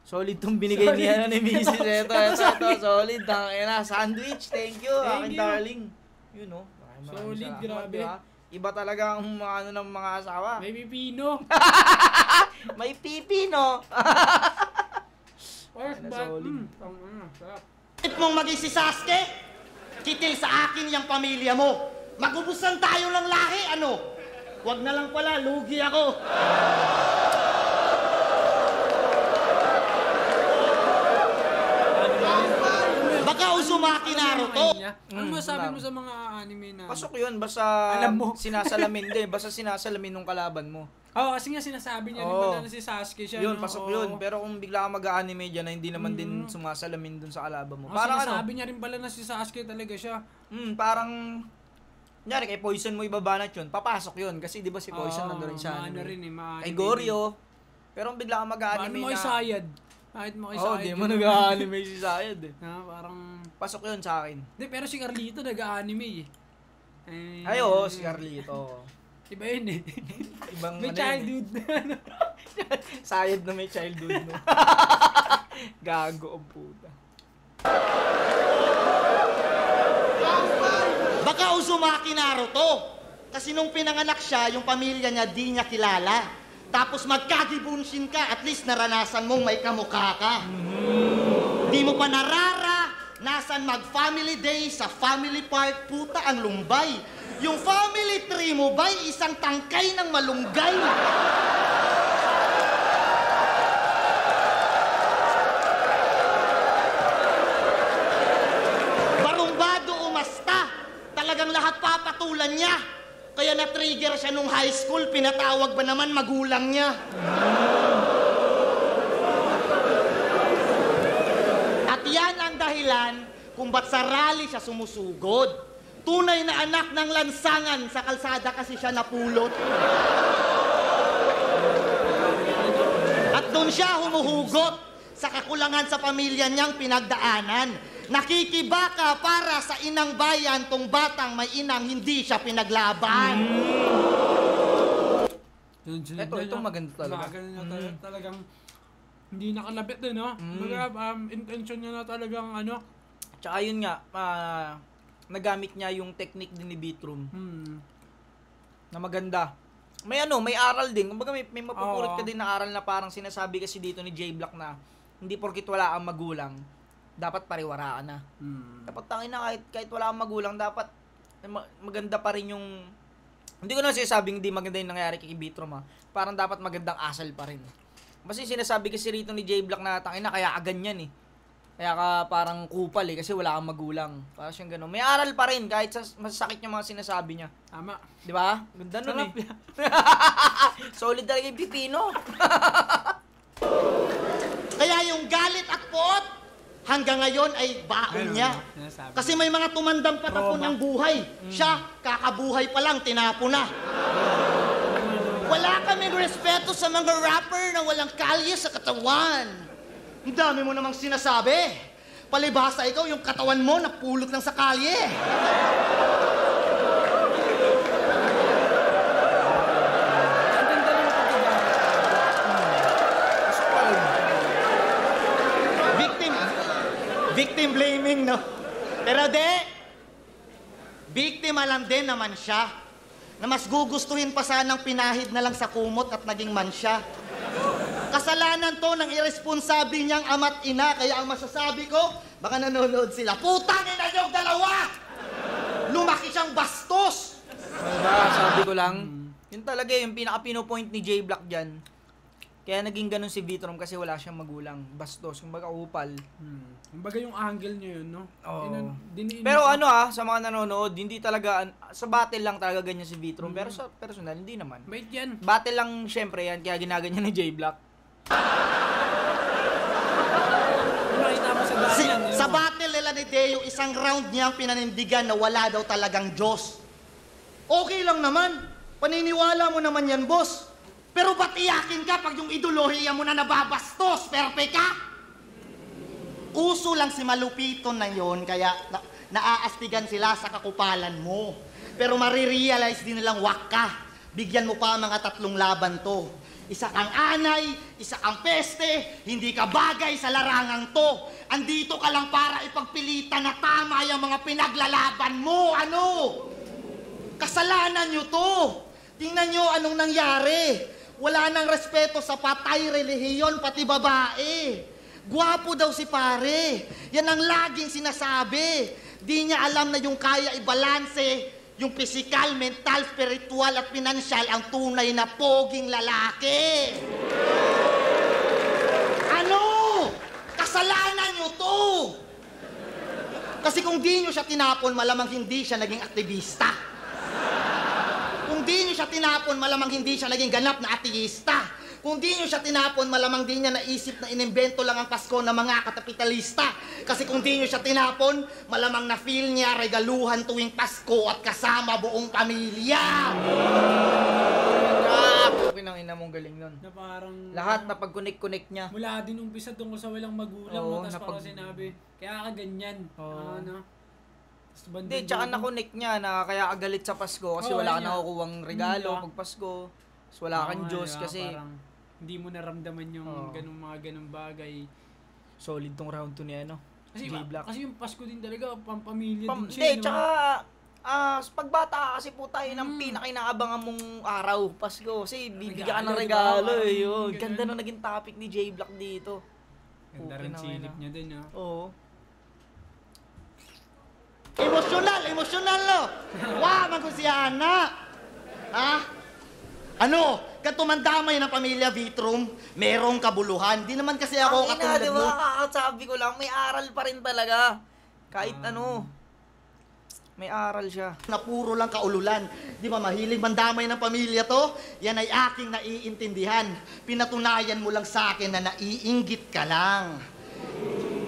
Solid tong binigay niya ni Mrs. Ito, solid. Tangina, sandwich, thank you, aking darling. You know, Solid, grabe. Diba? Iba talaga ang mga ano ng mga asawa. May pipino. May pipi, no? Solid. If mong maging si Sasuke, kitil sa akin yung pamilya mo. Magubusan tayo ng lahi, ano? Wag na lang pala, lugi ako. Baka Uzumaki Naruto. Ano masabi mo sa mga anime na... Pasok yun, basta Alam mo. sinasalamin din. Basta sinasalamin ng kalaban mo. Oo, kasi nga sinasabi niya rin pala na si Sasuke siya. Yun, no? pasok yun. Pero kung bigla ka mag-anime dyan na hindi naman din sumasalamin dun sa kalaban mo. Parang Parang sinasabi niya rin pala na si Sasuke talaga siya. Parang... Kunyari, kay Poison mo ibabanat yun, papasok yun. Kasi di ba si Poison nandun rin sa maano anime. rin eh, maano Kay Goryo. Pero kung bigla ka mag-anime mo kay Sayad. Kahit mo kay Sayad. di mo nag-anime si Sayad eh. Parang... Pasok yun sa akin. Hindi, pero si Carlito nag-anime eh. Ay, oo, si Carlito. Iba yun eh. Ibang may ano childhood. Sayad na may childhood mo. Gago ang puta. Baka Uzumaki Naruto. Kasi nung pinanganak siya, yung pamilya niya di niya kilala. Tapos magkagibunshin ka, at least naranasan mong may kamukha ka. Di mo pa nasan mag-family day sa family park, puta ang lumbay. Yung family tree mo ba'y isang tangkay ng malunggay? katulad niya. Kaya na-trigger siya nung high school, pinatawag ba naman magulang niya. At yan ang dahilan kung ba't sa rally siya sumusugod. Tunay na anak ng lansangan, sa kalsada kasi siya napulot. At doon siya humuhugot sa kakulangan sa pamilya niyang pinagdaanan. Nakikibaka para sa inang bayan tong batang may inang hindi siya pinaglaban. Ito maganda talaga. Talagang hindi nakalapit din, no? Intention niya na talagang ano. Tsaka yun nga, nagamit niya yung technique din ni Beatroom. Na maganda. May aral din. Kumbaga may mapupulot ka din na aral na parang sinasabi kasi dito ni J-Block na hindi porkit wala kang magulang, dapat pariwaraan na. Dapat tangin na kahit wala kang magulang, dapat maganda pa rin yung... Hindi ko na sinasabing hindi maganda yung nangyari kay Beatroom, ha. Parang dapat magandang asal pa rin. Kasi sinasabi kasi rito ni J-Block na tangin na kaya kaganyan eh. Kaya ka parang kupal eh, kasi wala kang magulang. Parang siyang gano'n. May aral pa rin, kahit masasakit yung mga sinasabi niya. Tama. Di ba? Ganda nun eh. Solid talaga yung pipino. Kaya yung galit at pot, hanggang ngayon ay baon niya. Kasi may mga tumandang patapon ng buhay. Siya, kakabuhay pa lang, tinapo na. Wala kaming respeto sa mga rapper na walang kalye sa katawan. Ang dami mo namang sinasabi. Palibhasa ikaw, yung katawan mo napulot lang sa kalye. Victim blaming, no? Pero victim alam din naman siya na mas gugustuhin pa sanang pinahid na lang sa kumot at naging man siya. Kasalanan to ng irresponsabil niyang ama't ina, kaya ang masasabi ko, baka nanonood sila, putang ina niyong dalawa! Lumaki siyang bastos! Diba, sabi ko lang, yun talaga yung pinaka-pinopoint ni J-Block dyan. Kaya naging ganun si Beatroom kasi wala siyang magulang. Bastos, kumbaga upal. Kumbaga yung angle niya yun, no? Oo. Pero sa mga nanonood, hindi talaga, sa battle lang talaga ganyan si Beatroom. Pero sa personal, hindi naman. Bait yan. Battle lang, syempre yan, kaya ginaganyan ni J-Block. Nakita mo sa ganyan. Sa battle nila ni Deo, isang round niyang pinanindigan na wala daw talagang Diyos. Okay lang naman. Paniniwala mo naman yan, boss. Pero ba't iyakin ka pag yung idolohiya mo na nababastos? Perpe ka? Uso lang si Malupiton na yon, kaya naaastigan sila sa kakupalan mo. Pero marirealize din nilang wak ka. Bigyan mo pa mga 3 laban to. Isa kang anay, isa kang peste, hindi ka bagay sa larangang to. Andito ka lang para ipagpilitan na tama yung mga pinaglalaban mo. Ano? Kasalanan nyo to. Tingnan nyo anong nangyari. Wala nang respeto sa patay, relihiyon, pati babae. Gwapo daw si pare. Yan ang laging sinasabi. Di niya alam na yung kaya ibalanse, yung physical, mental, spiritual at pinansyal ang tunay na poging lalaki. Ano? Kasalanan nyo to. Kasi kung di nyo siya tinapon, malamang hindi siya naging aktivista. Kung di nyo siya tinapon, malamang hindi siya naging ganap na ateista. Kung di nyo siya tinapon, malamang di niya naisip na inimbento lang ang Pasko ng mga katapitalista. Kasi kung di nyo siya tinapon, malamang na-feel niya regaluhan tuwing Pasko at kasama buong pamilya. Pinangina mong galing nun. Na parang... Lahat na pag-connect niya. Mula din umpisa tungkol sa walang magulang, Oo, no? Tapos parang sinabi, kaya ka ganyan. Oo. Hindi, tsaka na-connect niya na kaya agalit sa Pasko kasi wala ka nakukuhang regalo pag Pasko. Tapos wala kang Diyos kasi... Parang hindi mo naramdaman yung ganung bagay. Solid tong round 2 ni J-Block. Kasi yung Pasko din talaga, pampamilya din siya. Hindi, tsaka... pagbata ka kasi po tayo ng pinakinabangan mong araw, Pasko. Kasi bibigyan ka ng regalo eh. Ganda na naging topic ni J-Block dito. Ganda rin silip niya din, ha? Oo. Emosyonal, no? Wow, magkusyana. Ha? Ano? Katumandamay ng pamilya Beatroom, merong kabuluhan. Di naman kasi ako katulad mo. Diba, sabi ko lang, may aral pa rin talaga. Kahit ano. May aral siya. Na puro lang kaululan. Di ba mahilig mandamay ng pamilya to? Yan ay aking naiintindihan. Pinatunayan mo lang sa akin na naiinggit ka lang.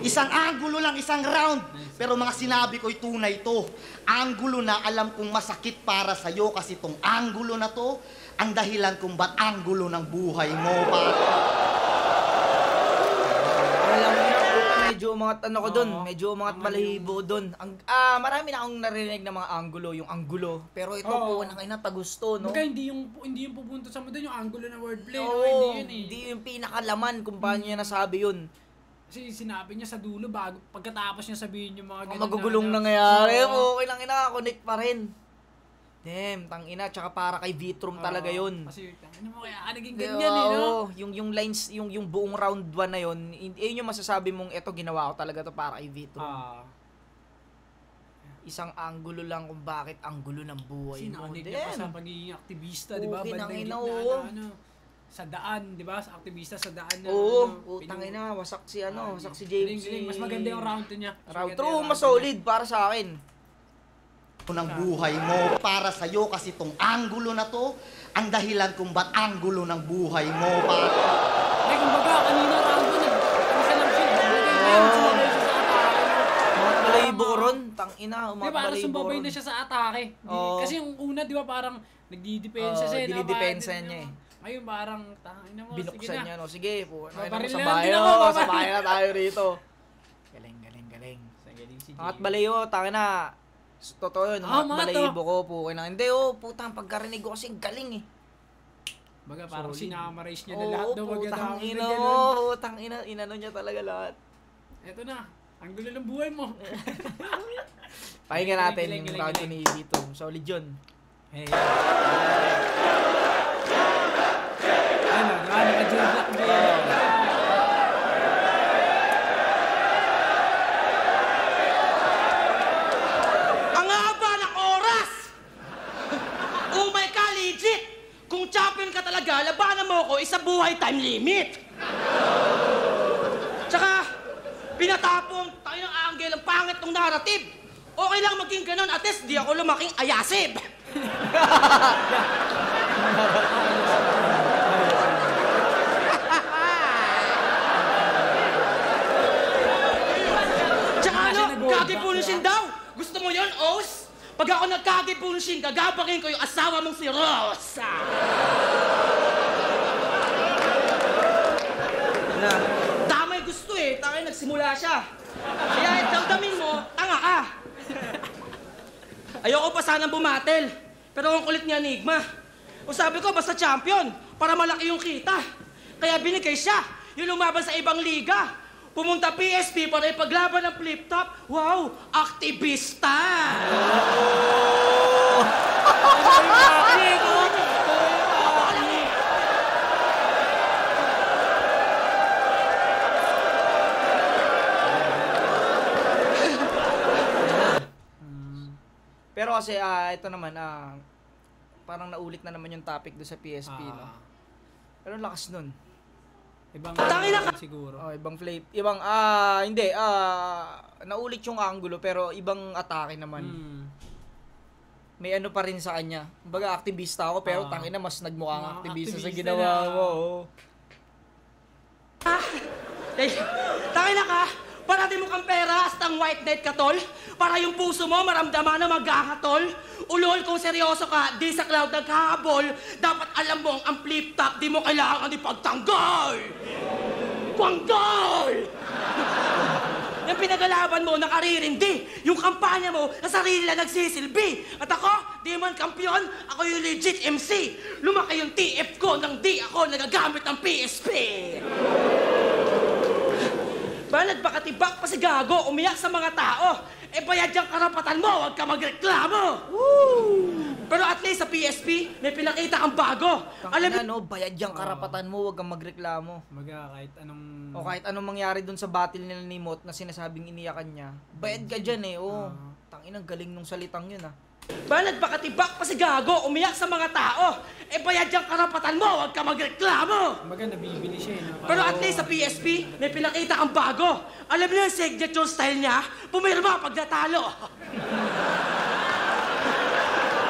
Isang anggulo lang, isang round. Pero mga sinabi ko'y tunay to. Anggulo na alam kong masakit para sa'yo kasi tong anggulo na to, ang dahilan kung ba't anggulo ng buhay mo, pare. Alam mo na, medyo umangat ano ko doon, medyo umangat balahibo doon. Marami na akong narinig ng mga anggulo, yung anggulo. Pero ito po, nakina tagusto, no? Baga, hindi yung pupunto sa mo doon, yung anggulo ng wordplay, no? Oo, Hindi yun eh. hindi yung pinakalaman kung paano niya nasabi yun. Kasi sinabi niya sa dulo, pagkatapos niya sabihin yung mga ganun Magugulong nangyayari, okay lang connect pa rin. Damn, tangina, tsaka para kay Vitrum talaga yun. Kasi, ano mo kaya, naging ganyan eh, no? Yung lines, yung buong round 1 na yun, yun yung masasabi mong, eto ginawa ko talaga to para kay Vitrum. Isang anggulo lang kung bakit anggulo ng buhay mo. Sinanig niya pa sa pagiging aktivista, di ba? Okay, Bandang nangina, gitna oo. na, sa daan, di ba? Sa aktivista sa daan na, Oo, tangina, wasak si wasak si James. Mas maganda yung round 2 niya. Round 2, mas solid para sa akin. Ng buhay mo para sa'yo kasi tong anggulo na to, ang dahilan kung ba't anggulo ng buhay mo, pare. Ay, kumbaga, kanina round 2, nag-isa lang siya. Sumabay siya sa atake. Balahibo ko ron, tangina, Di ba, parang sumabay na siya sa atake. Kasi yung una, di ba, parang nagdidepensa siya. Dinidepensa niya eh. Ngayon parang, tangina mo, binuksan niya, no? Sige, po. Baril na Sabayan, lang din ako, sabayan na tayo rito. Galing. si At balayo, tangina. Totoo yun, balahibo ko po. Hindi, putang pagkarinig ko kasi galing eh. Baga parang sinamarize niya na lahat daw. Putang ina, inano niya talaga lahat. Eto na, ang gulo ng buhay mo. Pakinggan natin yung round ni Vito. Solid yun. Hey. Ano, naka-J-Block ba yun? Ang haba ng oras! Oh my God, legit! Kung champion ka talaga, labanan mo ako isa buhay time limit. Tsaka, pinatapong tayo ng angle ang pangit ng narrative. Okay lang maging ganun, at least di ako lumaking ayasib. Tsaka ano, kagipunusin daw. Gusto mo yon, Os? Pag ako nagkagipunusin, gagabangin ko yung asawa mong si Rosa. Damay gusto eh, tangay nagsimula siya. Kaya damdamin mo, tanga ka. Ayoko pa sanang bumatel, pero ang kulit niya Enigma. O sabi ko, basta champion, para malaki yung kita. Kaya binigay siya, yung lumaban sa ibang liga. Pumunta PSP para ipaglaban ng flip-top. Wow, aktivista! Pero kasi ito naman parang naulit na naman yung topic do sa PSP, no. Pero lakas nun. Ibang siguro. Ibang flip. Ibang hindi naulit yung angulo pero ibang atake naman. May ano pa rin sa kanya. Kumbaga aktivista ako pero tangina mas nagmukhang aktivista sa ginawa mo. Tangina ka! Parating mo kang pera hasta ang white knight ka, tol. Para yung puso mo maramdaman na maghahatol. Ulol, kung seryoso ka, di sa cloud naghahabol. Dapat alam mo ang flip-top, di mo kailangan ipagtanggol. Kwanggol! Yung pinagalaban mo, nakaririndi. Yung kampanya mo, na sarili lang nagsisilbi. At ako, di man kampiyon, ako yung legit MC. Lumaki yung TF ko nang di ako nagagamit ng PSP. Banad pa katibak pa si Gago, umiyak sa mga tao. Bayad yung karapatan mo, huwag ka magreklamo. Woo! Pero at least sa PSP, may pinakita kang bago. Alam mo, no, bayad yung karapatan mo, huwag kang magreklamo. Kahit anong... O kahit anong mangyari dun sa battle nila ni Mot na sinasabing iniyakan niya, bayad ka dyan eh, Tanginang galing nung salitang yun, Banad pa katibak pa si Gago, umiyak sa mga tao. Bayad yung karapatan mo, huwag ka magreklamo. Nabibili siya Pero at least sa PSP, may pinakita kang bago. Alam niyo yung signature style niya, pumirma pag natalo.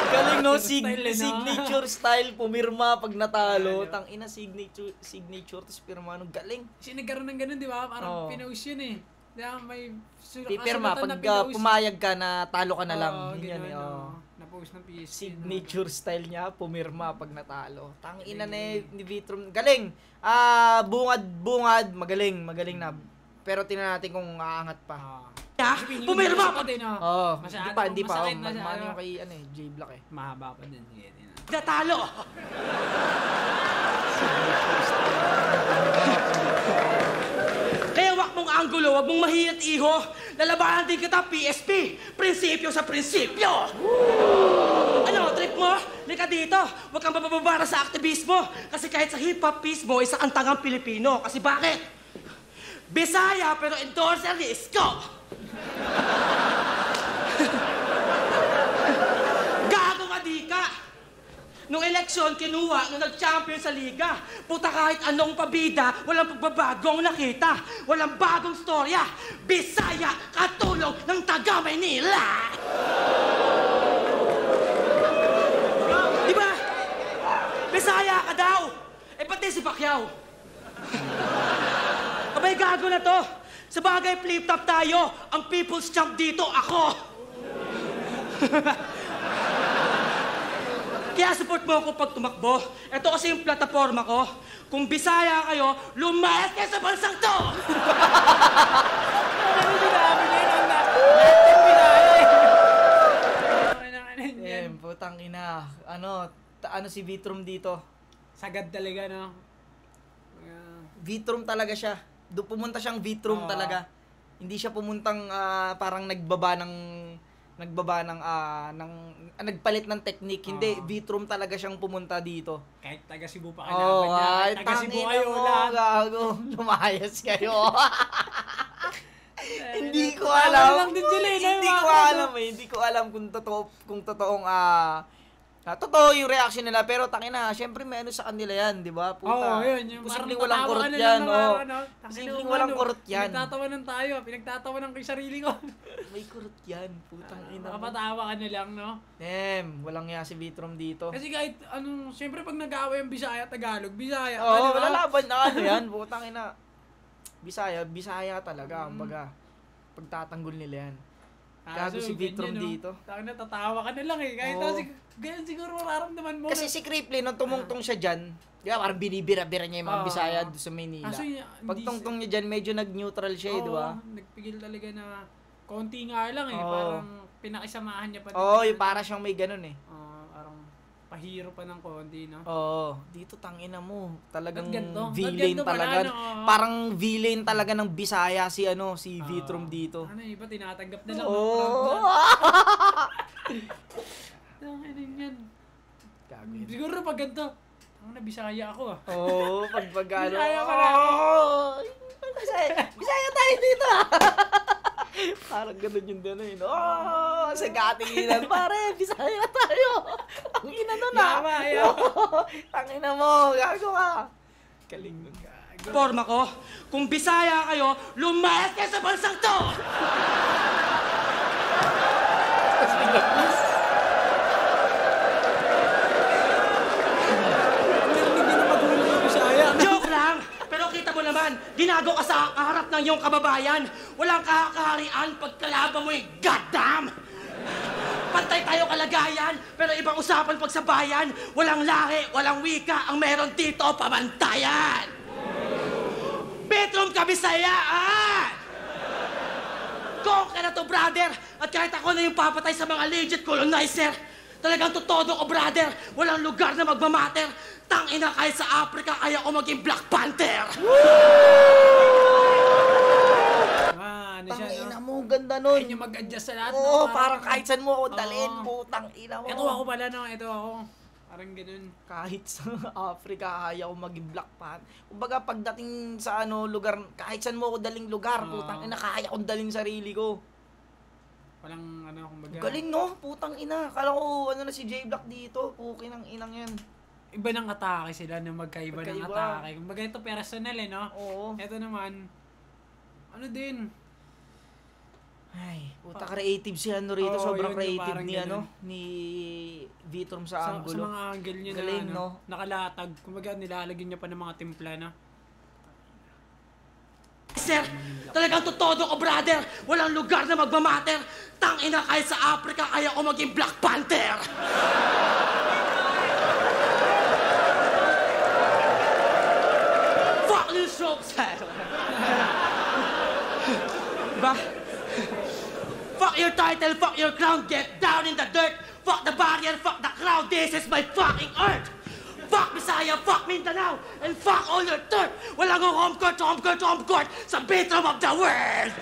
Galing no, Style, no? signature style, pumirma pag natalo. Tangina, signature, tapos pirma, nung galing. Kasi nagkaroon ng ganun, di ba? Parang pinost yun eh. Di ba? May Pipirma, pag pumayag ka na talo ka na lang. Yun yan eh. Na-post ng PSP. Signature style niya, pumirma pag natalo. Tangina na ni Vitrum. Galing! Bungad, magaling na. Pero tingnan natin kung aangat pa. Pumirma pa din, oh. Oo, Masyado, hindi pa. masakit na siya, Magmano yung kay J-Block eh. Mahaba pa din. Sige, tingnan. natalo. Kaya wak mong anggulo, wag mong mahiyat iho. Lalabanan din kita, PSP. Prinsipyo sa prinsipyo. Ano, trip mo? Lika dito. Huwag kang mababara sa aktivismo. Kasi kahit sa hip-hop piece mo, isa kang tangang Pilipino. Kasi bakit? Bisaya, pero endorser ni Isko. Gago ka, di ka. Nung eleksyon, kinuha nung nag-champion sa liga. Puta kahit anong pabida, walang pagbabagong nakita. Walang bagong storya. Bisaya, katulong ng taga Maynila. Diba? Bisaya ka daw. Eh, pati si Pacquiao. Abay, gago na to. Sa bagay, flip-top tayo. Ang people's champ dito, ako. Kaya support mo ako pag tumakbo. Ito kasi yung plataforma ko. Kung Bisaya kayo, lumayas kayo sa bansang to! Ano sinabi niya yun? Lahat Bisaya eh. Putang ina. Ano si Vitrum dito? Sagad talaga, no? Vitrum talaga siya. Pumunta siyang Vitrum talaga. Hindi siya pumuntang parang nagpalit ng technique. Hindi, Vitrum talaga siyang pumunta dito. Kahit taga Cebu pa kalaban niya. Taga Cebu kayo lahat. Gago, lumayas kayo. Hindi ko alam. Hindi ko alam kung totoong totoo yung reaction nila, pero tangina, syempre may ano sa kanila yan, di ba? Puta. Yun. Yung Posibleng walang kurot yan, Posibleng walang kurot yan. Pinagtatawanan tayo, pinagtatawanan ko yung sarili ko. May kurot yan, putang ina. Nakapatawa ka na lang, no? Walang nga si Vitrum dito. Kasi kahit, syempre pag nag-aaway ang Bisaya, Tagalog, Bisaya. Lalaban na yan, putang ina. Bisaya talaga, kumbaga. Pagtatanggol nila yan. Gago si Vitrum dito. Natatawa ka na lang eh. Kahit ganyan siguro mararamdaman mo. Kasi si Cripley, nung tumungtong siya dyan, di ba, parang binibira-bira niya yung mga Bisaya doon sa Maynila. Pag tungtong niya dyan, medyo nag-neutral siya, di ba? Nagpigil talaga na konti nga lang eh. Parang pinakisamahan niya pa din. Yung para siyang may ganun eh. Parang pahiro pa ng konti, no? Dito tangina mo. Talagang ganto? villain Ganto talaga. pala, no? Parang villain talaga ng Bisaya si Vitrum dito. Iba tinatanggap na lang. Ano yan? Siguro pag ganito, Bisaya ako ah. Pag ano. Bisaya pala. Bisaya tayo dito parang ganun yung dano yun. Sa katinginan, pare, Bisaya tayo. Ang ina nun Ang ina mo, gago ka. Galing nun. Forma ko, kung Bisaya kayo, lumayas kayo sa bansang to! Joke lang! Pero kita mo naman, ginago ka sa harap ng iyong kababayan. Walang kakaharian pag kalaban mo yung goddamn! Pantay tayo kalagayan, pero ibang usapan pag sa bayan. Walang lahi, walang wika, ang meron dito, pamantayan! Vitrum Kabisayaan! Kung ka na to, brother, at kahit ako na yung papatay sa mga legit colonizer, talagang totodo ko, brother, walang lugar na magmamater. Tangina, kahit sa Africa, kaya ko maging Black Panther! Tangina mo, ganda nun. Ayun yung mag-adjust sa lahat. Parang kahit saan mo ako dalhin, putang ina mo. Ito ako pala, no? Ito ako. Parang ganun. Kahit sa Africa, kaya ko maging Black Panther. Kumbaga, pagdating sa lugar, kahit saan mo ako daling lugar, putang ina, kaya kong daling sarili ko. Walang kumbaga. Galing, no? Putang ina. Kala ko, na si J-Block dito. Pukin ang inang yan. Iba ng atake sila, ng magkaiba ng atake. Kumbaga, ito personal, no? Oo. Ito naman, din. Ay, puta creative si ano rito, Oo, sobrang yun, yung creative parang ni ganun. ni Vitrom sa Sa angulo. mga angle niya Galing, na, no? nakalatag. Kumbaga, nilalagyan niya pa ng mga timpla na. Sir, talagang totodo ko, brother. Walang lugar na magmamatter. Tangina, kahit sa Africa, kaya ko maging Black Panther. Fuck you, Strokes. Ba? Fuck your title, fuck your crown, get down in the dirt. Fuck the barrier, fuck the crowd, this is my fucking earth. Fuck Bisaya, fuck Mindanao, and fuck all your dirt. Walang home court sa bedroom of the world.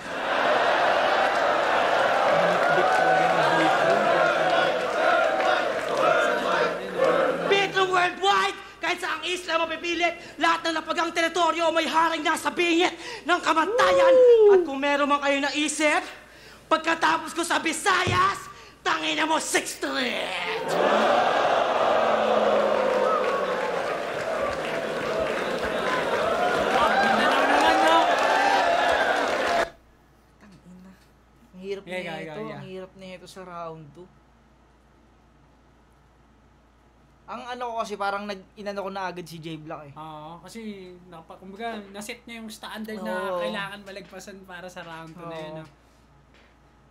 Bedroom worldwide, kahit sa ang isla mapipilit, lahat ng napagang teritoryo may haring nasa bingit ng kamatayan. At kung meron man kayo naisip, pagkatapos ko sa Visayas, tangina mo 6th Street! Ang hirap Yeah. ang hirap nito sa round 2. Ang ano ko kasi parang inano ko na agad si J Black eh. Oo, kasi kumbaga, naset niya yung standard na Oo. kailangan malagpasan para sa round 2 na yun. Oo.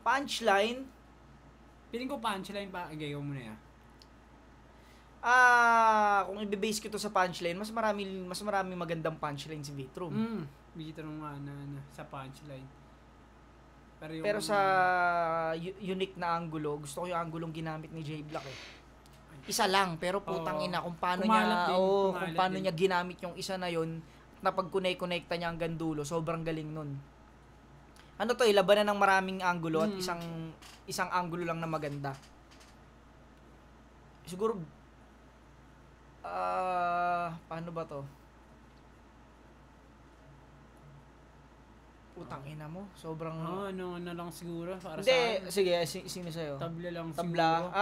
Punchline, Piling ko punchline pa, igayaw mo na yan. kung i-base ko to sa punchline, mas marami magandang punchline si Vitrom. Bigito nung sa punchline. Pero sa unique na angulo, gusto ko yung angulong ginamit ni J Black eh. Isa lang, pero putang ina kung paano niya ginamit yung isa na yun, na pag-connect-connecta niya hanggang dulo, sobrang galing nun. Ano to, labanan ng maraming angulo at isang angulo lang na maganda. Siguro paano ba to? Putang ina mo, sobrang ano lang siguro para hindi, sa akin. sige, sino sa'yo? Tabla lang Tabla? siguro.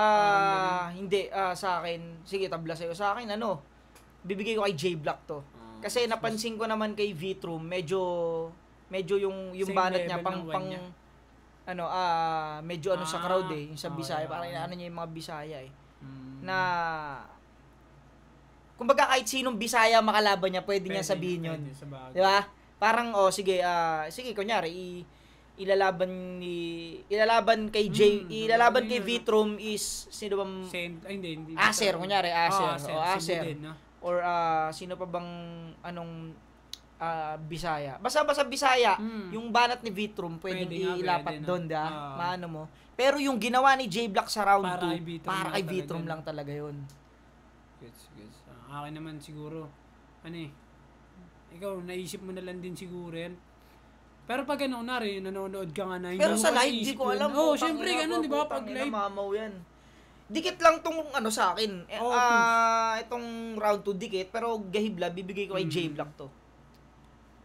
Hindi, sa akin, sige, tabla sa'yo. Sa akin, bibigay ko kay J Black to. Kasi napansin ko naman kay Vitrom, medyo yung Same banat niya, level ng one niya. medyo sa crowd eh, yung sa Bisaya, parang inaano niya yung mga Bisaya eh. Na, kumbaga kahit sinong Bisaya makalaban niya, pwede niya sabihin yun. Di ba? Parang, sige, kunyari, ilalaban kay kay Vitrom is, sino bang, hindi. Acer, kunyari, Acer. Acer. Din, no? Or, sino pa bang, Bisaya. Basta Bisaya, yung banat ni Vitrom, pwedeng ilapat doon, maano mo. Pero yung ginawa ni J Black sa round 2, para kay Vitrom lang talaga yun. Gets. Akin naman siguro, ikaw, naisip mo na lang din siguro yan. Pero pag nanonood ka nga na, pero sa live, di ko alam. Syempre, ganun, di ba? Pag live. Mamaw yan. Dikit lang tong sa akin. Itong round 2 dikit, pero gahibla, bibigay ko kay J Black to.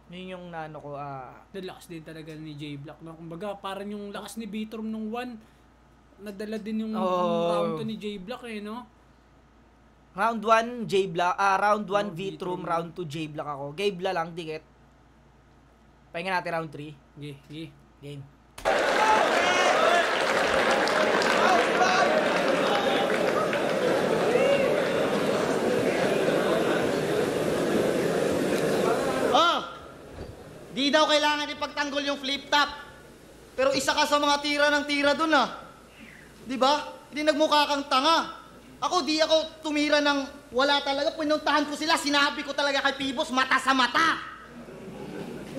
Yun yung ko. Lakas din talaga ni J Black. No? Kumbaga, parang yung lakas ni Vitrom nung 1, nadala din yung round 2 ni J Black eh, no? Round 1, J Black. Round 1, Vitrom. Vitrom. Round 2, J Black ako. Gahibla lang, dikit. Pahinga natin round 3. Okay. Game. Di daw kailangan ipagtanggol yung flip top. Pero isa ka sa mga tira ng tira dun Di ba? Hindi nagmukha kang tanga. Ako, di ako tumira ng wala talaga. Pinuntahan ko sila, sinabi ko talaga kay Pibos, mata sa mata.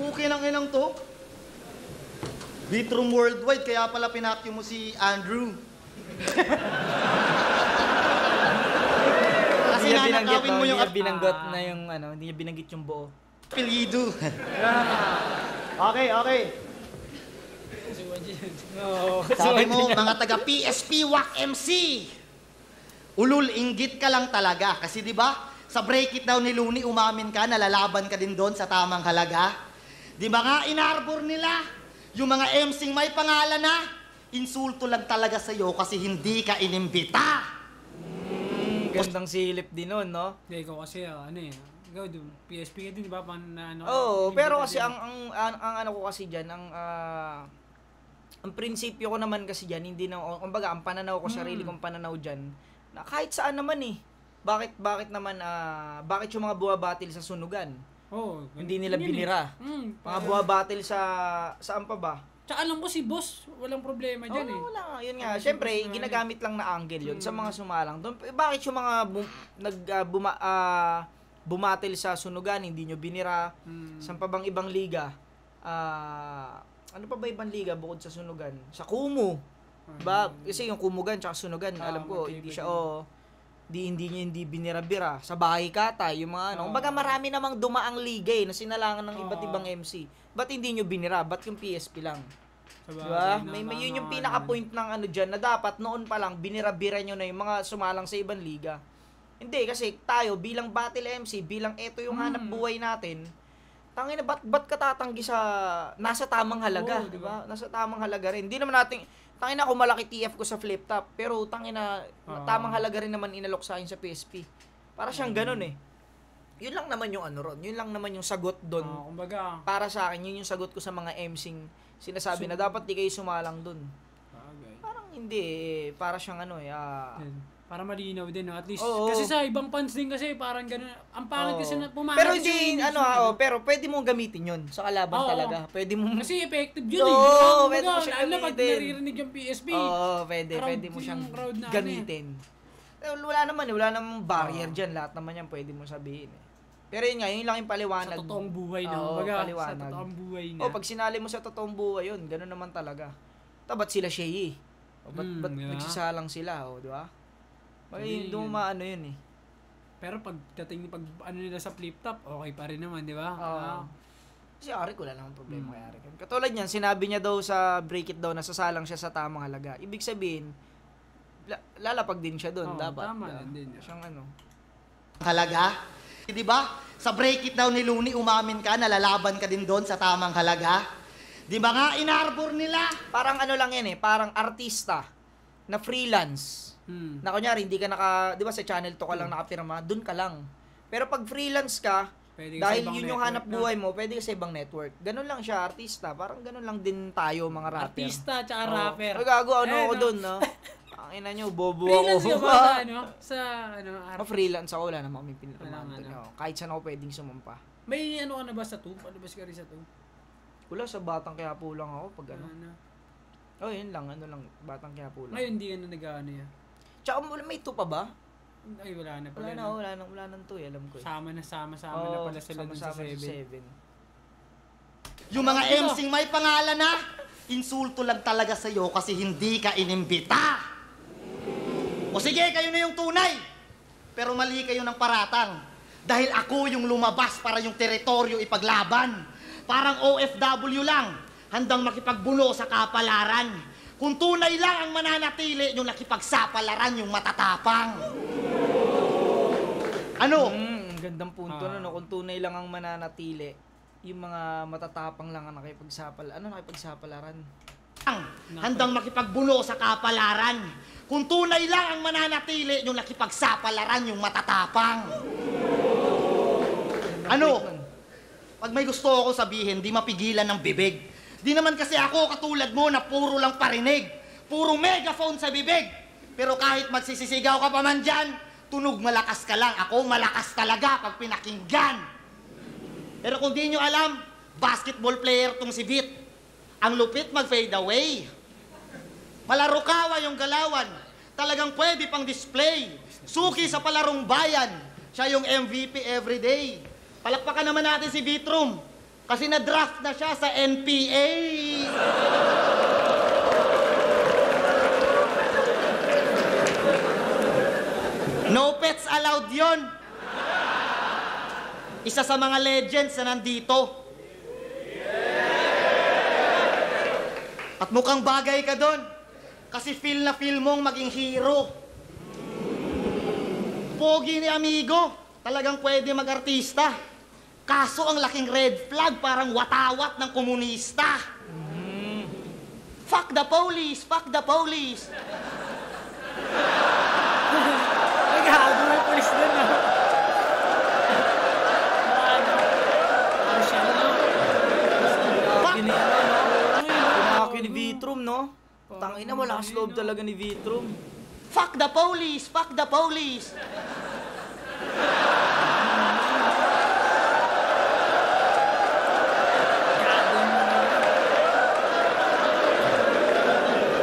Okay ng inang to. Vitrom Worldwide, kaya pala pinakyo mo si Andrew. Kasi nanakawin mo yung... Hindi niya binanggot na yung hindi niya binanggit yung buo. Apelyido. Okay. Sabi mo, mga taga PSP WAC MC. Ulul, inggit ka lang talaga. Kasi di ba sa break it daw ni Looney, umamin ka, nalalaban ka din doon sa tamang halaga. Di ba nga, inarbor nila yung mga MCing may pangalan na insulto lang talaga sa'yo kasi hindi ka inimbita. Gandang silip din nun, no? Hindi, ikaw kasi, ikaw doon, PSP ka din, di ba? Oo, pero kasi ang ko kasi dyan, ang prinsipyo ko naman kasi diyan, hindi na, kumbaga, ang pananaw ko, sarili kong pananaw diyan, na kahit saan naman bakit naman, bakit yung mga buwabatil sa sunugan? Hindi nila binira. Mga buwabatil saan pa ba? Tsaka alam ko si boss, walang problema dyan Wala. Yun nga. Siyempre, ginagamit lang na angle yun sa mga sumalang doon. Bakit yung mga bumatil sa sunugan, hindi nyo binira? Saan pa bang ibang liga? Ano pa ba ibang liga bukod sa sunugan? Sa Kumu. Kasi yung Kumugan tsaka sunugan, alam ko, hindi siya, hindi binira-bira. Sa Bahay Katay, yung mga kumbaga marami namang dumaang liga na sinalangan ng iba't ibang MC. Ba't hindi nyo binira? Ba't yung PSP lang? Diba? May yun yung pinaka-point ng dyan na dapat noon pa lang binira-bira nyo na yung mga sumalang sa ibang liga. Hindi, kasi tayo bilang battle MC, bilang eto yung hanap buhay natin, tangina, ba't ka tatanggi sa nasa tamang halaga, diba? Nasa tamang halaga rin. Hindi naman natin, tangina kung malaki TF ko sa flip top, pero tangina, tamang halaga rin naman inalok sa akin sa PSP. Para siyang ganun Yun lang naman yung ron, yun lang naman yung sagot doon. Kumbaga, para sa akin, yun yung sagot ko sa mga MCing sinasabi na dapat di kayo sumalang doon. Parang hindi, para siyang para malinaw din, no? At least, kasi sa ibang fans din kasi, parang gano'n, ang pangit kasi na pumakas. Pero hindi, pero pwede mong gamitin yun sa kalaban talaga. Pwede mong... Kasi effective yun pwede mo siyang gamitin. Pag naririnig yung PSP. Pwede mo siyang gamitin. Wala namang barrier dyan. Lahat naman yan pwede mo sabihin. Pero yun nga, yun lang yung paliwanag. Sa totoong buhay na. Paliwanag. Sa totoong buhay na. Pag sinali mo sa totoong buhay yun, gano'n naman talaga. Ba't sila Shay? Ba't nagsisalang sila? Di ba? Doon maano yun Pero pag nila sa flip top, okay pa rin naman, di ba? Kasi Arik, wala namang problema kay Arik. Katulad niyan, sinabi niya daw sa break it daw na sasalang siya sa tamang halaga. Ibig sabihin, lalapag din siya doon. Dapat. Tama din. Siyang halaga? Di ba? Sa break it daw ni Looney, umamin ka, nalalaban ka din doon sa tamang halaga. Di ba nga, inarbor nila? Parang lang yan parang artista na freelance. Na kunyari, hindi ka di ba sa channel to ka lang nakapirma, dun ka lang. Pero pag freelance ka, dahil yun yung hanap buhay mo, pwede ka sa ibang network. Ganun lang siya, artista. Parang ganun lang din tayo, mga rapper. Artista tsaka rapper. Gago, ako dun, no? Ang ina nyo, bobo freelance ako. Freelance ka ba, freelance ako, wala naman kami pinirmahan. Kahit saan ako pwedeng sumampa. May ka na ba sa 2? Palabas ka rin sa 2? Wala, sa Batang Quiapo lang ako pag yun lang, Batang Quiapo lang. Ngayon, hindi ka na nag-ano yan. Tsaka may 2 pa ba? Ay, wala na pala. Wala nang 2 alam ko. Sama na pala sila dun sa 7. Yung mga MCing may pangalan na, insulto lang talaga sa'yo kasi hindi ka inimbita. O sige, kayo na yung tunay. Pero mali kayo ng paratang. Dahil ako yung lumabas para yung teritoryo ipaglaban. Parang OFW lang, handang makipagbulo sa kapalaran. Kung tunay lang ang mananatili, yung nakipagsapalaran, yung matatapang. Ano? Gandang punto kung tunay lang ang mananatili, yung mga matatapang lang ang nakipagsapalaran. Handang makipagbulo sa kapalaran. Kung tunay lang ang mananatili, yung nakipagsapalaran, yung matatapang. Ano? Pag may gusto ako sabihin, di mapigilan ng bibig. Di naman kasi ako katulad mo na puro lang parinig. Puro megaphone sa bibig. Pero kahit magsisisigaw ka pa man dyan, tunog malakas ka lang. Ako malakas talaga pag pinakinggan. Pero kung di nyo alam, basketball player tong si Vit. Ang lupit mag-fade away. Malarukawa yung galawan. Talagang pwede pang display. Suki sa palarong bayan. Siya yung MVP everyday. Palakpakan naman natin si Vitrum. Kasi na-draft na siya sa NPA. No pets allowed yon. Isa sa mga legends na nandito. At mukhang bagay ka doon. Kasi feel na feel mong maging hero. Pogi ni amigo. Talagang pwede mag-artista. Kaso ang laking red flag, parang watawat ng komunista. Fuck the police! Fuck the police! Naghahago ng police din, no? Pinaka ni Vitro. Vitrum, no? Tangina, malakas loob talaga ni Vitrum. Fuck the police! Fuck the police!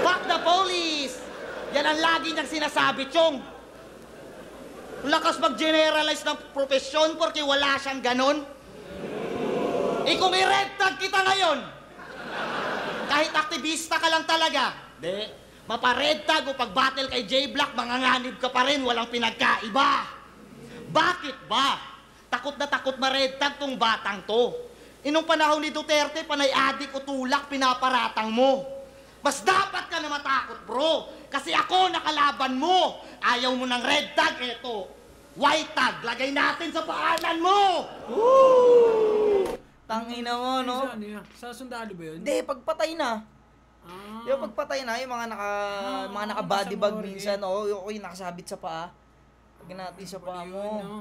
Fuck the police! Yan ang lagi niyang sinasabi, Chong. Lakas mag-generalize ng profesyon porque wala siyang ganon. Kung i-red tag kita ngayon, kahit aktivista ka lang talaga, mapa-red tag o pag-battle kay J-Block, manganganib ka pa rin, walang pinagkaiba. Bakit ba? Takot na takot ma-red tag tong batang to. Inong panahon ni Duterte, panay adik o tulak, pinaparatang mo. Mas dapat ka na matakot, bro. Kasi ako nakalaban mo. Ayaw mo ng red tag, eto. White tag, lagay natin sa paanan mo! Woo! Tangina mo, no? Sa sundalo ba yun? Hindi, pagpatay na. Yung pagpatay na, yung mga naka-body bag minsan, yung nakasabit sa paa. Lagyan natin sa paa mo.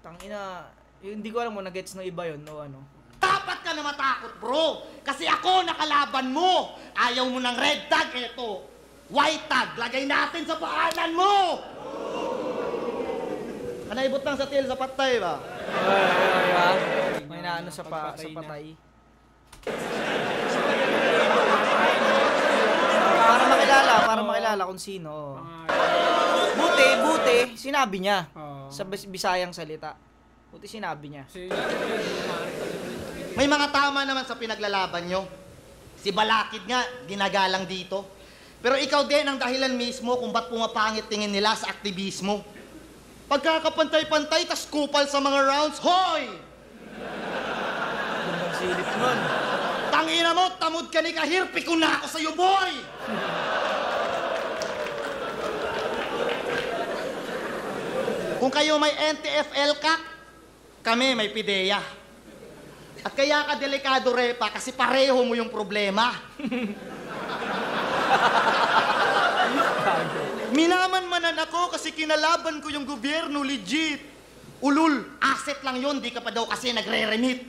Tangina, hindi ko alam mo, nag-gets ng iba yun, o ano. Dapat ka na matakot, bro. Kasi ako nakalaban mo. Ayaw mo ng red tag, eto. White tag, lagay natin sa paanan mo! Kanaibot lang sa tail sa patay ba? May naano sa patay. Para makilala kung sino. Buti, sinabi niya. Sa Bisayang salita. Buti sinabi niya. May mga tama naman sa pinaglalaban nyo. Si Balakid nga, ginagalang dito. Pero ikaw din ang dahilan mismo kung ba't pumapangit tingin nila sa aktivismo. Pagkakapantay-pantay, tas kupal sa mga rounds, hoy! Gandang silip nun. Tangina mo, tamod ka ni Kahir, pikon na ako sa'yo, boy! Kung kayo may NTFL ka, kami may PIDEA. At kaya ka delikado, Repa, kasi pareho mo yung problema. Minaman-manan ako kasi kinalaban ko yung gobyerno, legit. Ulul, asset lang yon, di ka pa daw kasi nagre-remit.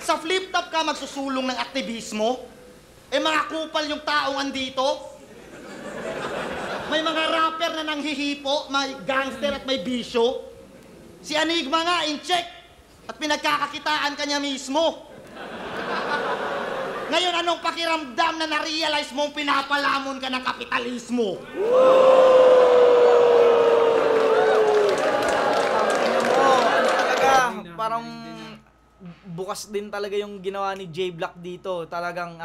Sa flip-top ka magsusulong ng aktivismo? Mga kupal yung taong andito? May mga rapper na nanghihipo, may gangster at may bisyo. Si Enigma nga, in check. At pinagkakakitaan kanya mismo. Ngayon, anong pakiramdam na na-realize mong pinapalamon ka ng kapitalismo? Parang bukas din talaga yung ginawa ni J-Block dito. Talagang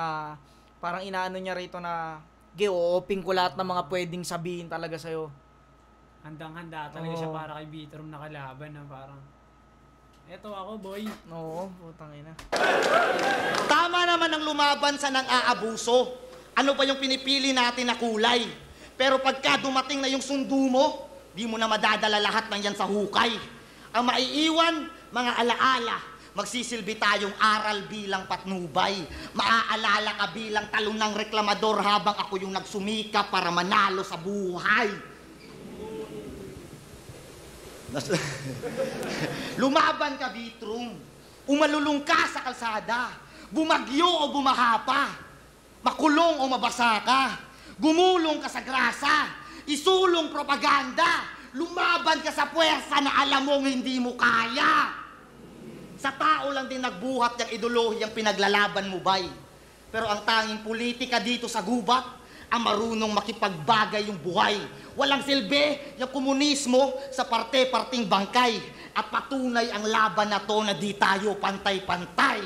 parang inaano niya rito na o-open ko lahat ng mga pwedeng sabihin talaga sa'yo. Handang-handa talaga siya para kay Vitrum na kalaban na parang eto ako, boy. Oo, putang ina. Tama naman ang lumaban sa nang-aabuso. Ano ba yung pinipili natin na kulay? Pero pagka dumating na yung sundo mo, di mo na madadala lahat ng yan sa hukay. Ang maiiwan, mga alaala. Magsisilbi tayong aral bilang patnubay. Maaalala ka bilang talon ng reklamador habang ako yung nagsumika para manalo sa buhay. Lumaban ka, Vitrum. Umalulong ka sa kalsada. Bumagyo o bumaha pa. Makulong o mabasa ka. Gumulong ka sa grasa. Isulong propaganda. Lumaban ka sa puwersa na alam mong hindi mo kaya. Sa tao lang din nagbuhat yung ideolohiyang pinaglalaban mo, bay. Pero ang tanging politika dito sa gubat, ang marunong makipagbagay yung buhay. Walang silbi yung komunismo sa parte-parting bangkay. At patunay ang laban na to na di tayo pantay-pantay.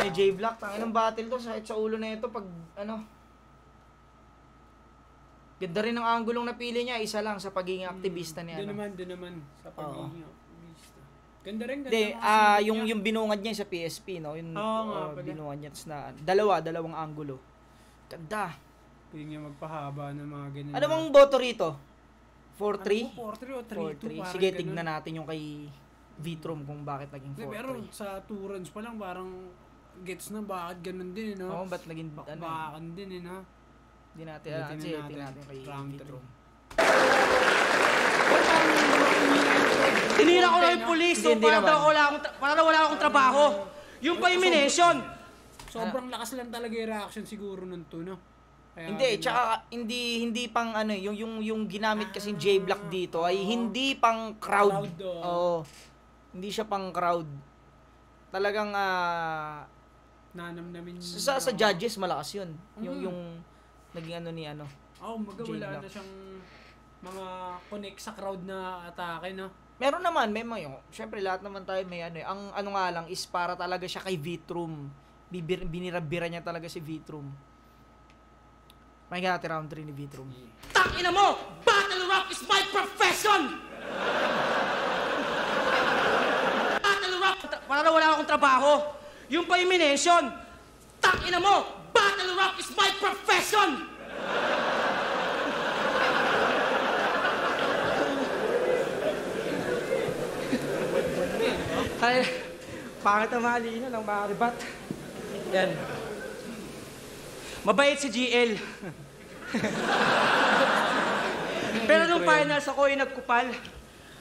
Ni J-Block, tangin ng battle to sa ulo na ito pag ano. Ganda rin ang anggulong napili niya, isa lang sa pagiging aktivista niya. Doon naman sa pagiging aktivista. Ganda rin. Yung binungad niya sa PSP, no? Yung binungad niya na dalawang anggulo. Ganda. Pwede niya magpahaba ng mga ganun. Ano bang boto rito? 4-3? 4-3 o 3-2. Sige, tignan natin yung kay Vitrum kung bakit naging 4-3. Pero sa 2 runs pa lang parang gets na bakit ganun din, no? Oo, ba't naging Bakan din, no? Hindi natin alam. Tingnan natin kay Vitrum. Tinira ko lang yung police, so Hindi para wala akong trabaho. Yung pa yung mination. Sobrang lakas lang talaga yung reaction siguro nun to, no? Kaya, Hindi, tsaka hindi pang ano, yung ginamit kasi J-Block dito ay hindi pang crowd. Crowd, oo. Oo. Hindi siya pang crowd. Talagang nanamnamin sa judges malakas 'yun. Yung naging ano ni ano. wala na siyang mga connect sa crowd na atake, no? Meron naman, may mga, syempre lahat naman tayo may ano eh. Ang ano nga lang is para talaga siya kay Vitrum. Binirabira niya talaga si Vitrum. May natin round 3 ni Vitrum. Tangina mo! Battle rap is my profession! Battle rap, para wala akong trabaho. Yung pa yung mination. Tangina mo! Battle rap is my profession! Ay, pangit na mali na lang mga ribat. Yan. Mabait si GL. Pero nung finals ako ay nagkupal.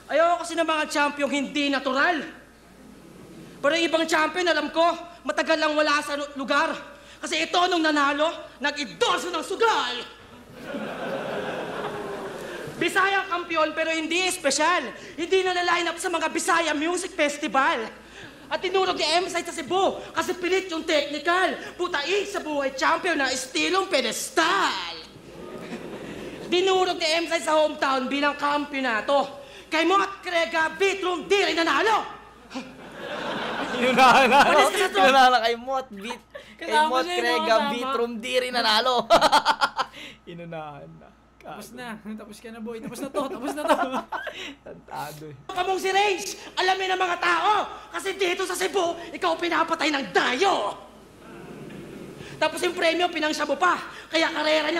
Ayoko kasi ng mga champion hindi natural. Pero yung ibang champion, alam ko, matagal lang wala sa lugar. Kasi ito nung nanalo, nag-endorso ng sugal. Bisaya kampiyon pero hindi espesyal. Hindi na na-line up sa mga Bisaya Music Festival. At tinurog ni M-Side sa Cebu kasi pilit yung technical. Putain sa buhay champion na estilong pedestal. Dinurog ni M-Side sa hometown bilang kampyonato. Kay mo at Krega, Vitrum, di rin nanalo. Inunahan na kay Mot, Krega, Vitrum, di rin nanalo. Inunahan na. Tapos ka na, boy. Tapos na to. Tantado eh. Kamong si Range, alamin ng mga tao. Kasi dito sa Cebu, ikaw pinapatay ng dayo. Tapos yung premyo, pinangsya mo pa. Kaya karera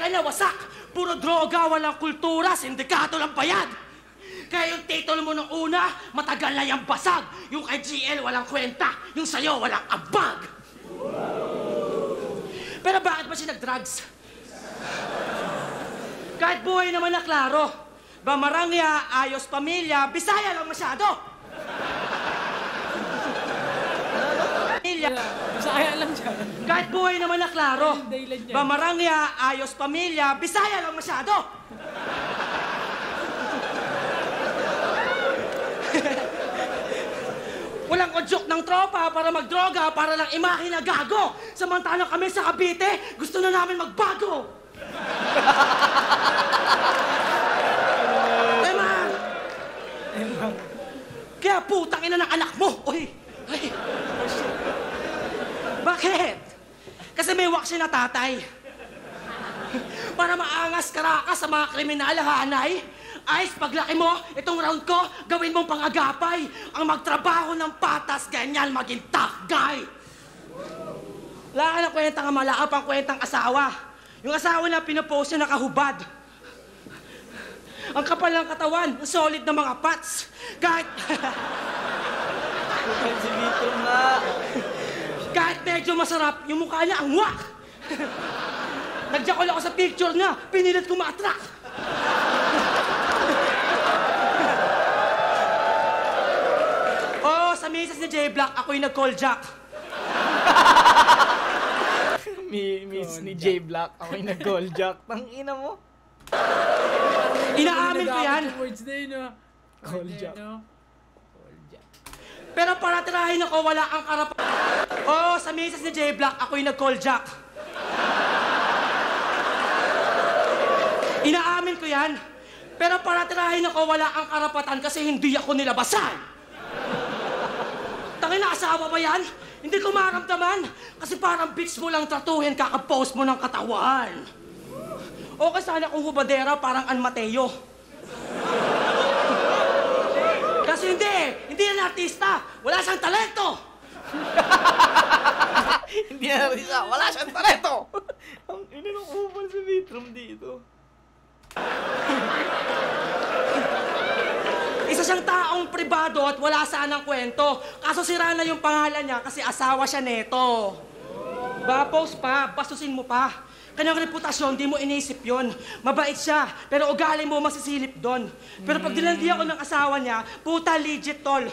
niya wasak. Puro droga, walang kultura, sindikato lang bayad. Kaya yung title mo nung una, matagal na yung basag. Yung kay GL, walang kwenta. Yung sa'yo, walang abag. Pero bakit ba siya nag-drugs? Kahit buhay naman na klaro. Bamarangya, ayos pamilya, Bisaya lang masyado. Bisaya lang siya. Kahit buhay naman na klaro. Bamarangya, ayos pamilya, Bisaya lang masyado. Walang udyok ng tropa para magdroga para lang imahe na gago. Samantalang kami sa Cavite, gusto na namin magbago. Eman! Kaya putang ina ng anak mo. Uy! Ay. Bakit? Kasi may waksi na tatay. Para maangas karakas sa mga kriminal, hanay. Ice, paglaki mo, itong round ko, gawin mong pangagapay. Ang magtrabaho ng patas, ganyan maging tough guy. Wala ka ng kwentang malaap ang kwentang asawa. Yung asawa na pinapost niya nakahubad. Ang kapal ng katawan, ang solid na mga pats. Kahit... Si Vitrum nga. Kahit medyo masarap, yung mukha niya ang wak. Nagjakol ako sa picture niya, pinilit ko ma-attract. Oo, sa misis ni J-Block, ako yung nag-call Jack. Miss ni J-Block, ako yung nag-goal jack. Tangina mo. Inaamin ko yan. Words na yun, no? Call Jack. Pero para tirahin ako, wala ang karapatan. Oo, sa misis ni J-Block, ako yung nag-call Jack. Inaamin ko yan. Pero para tirahin ako, wala ang karapatan kasi hindi ako nilabasan. Tangin na, asawa ba yan? Hindi ko maramdaman. Kasi parang bitch mo lang tratuhin kaka-post mo ng katawan. Okay sana kung hubadera parang An Mateo. Kasi hindi yan artista. Wala siyang talento. Hindi na rin siya. Wala siyang talento. Ang inanong si Vitrum dito. Isa siyang taong pribado at wala sanang kwento. Kaso sira na yung pangalan niya kasi asawa siya neto. Ba, post pa, bastusin mo pa. Kanyang reputasyon, di mo inisip yon. Mabait siya, pero ugali mo masisilip doon. Pero pag dilandi ako ng asawa niya, puta legit, tol.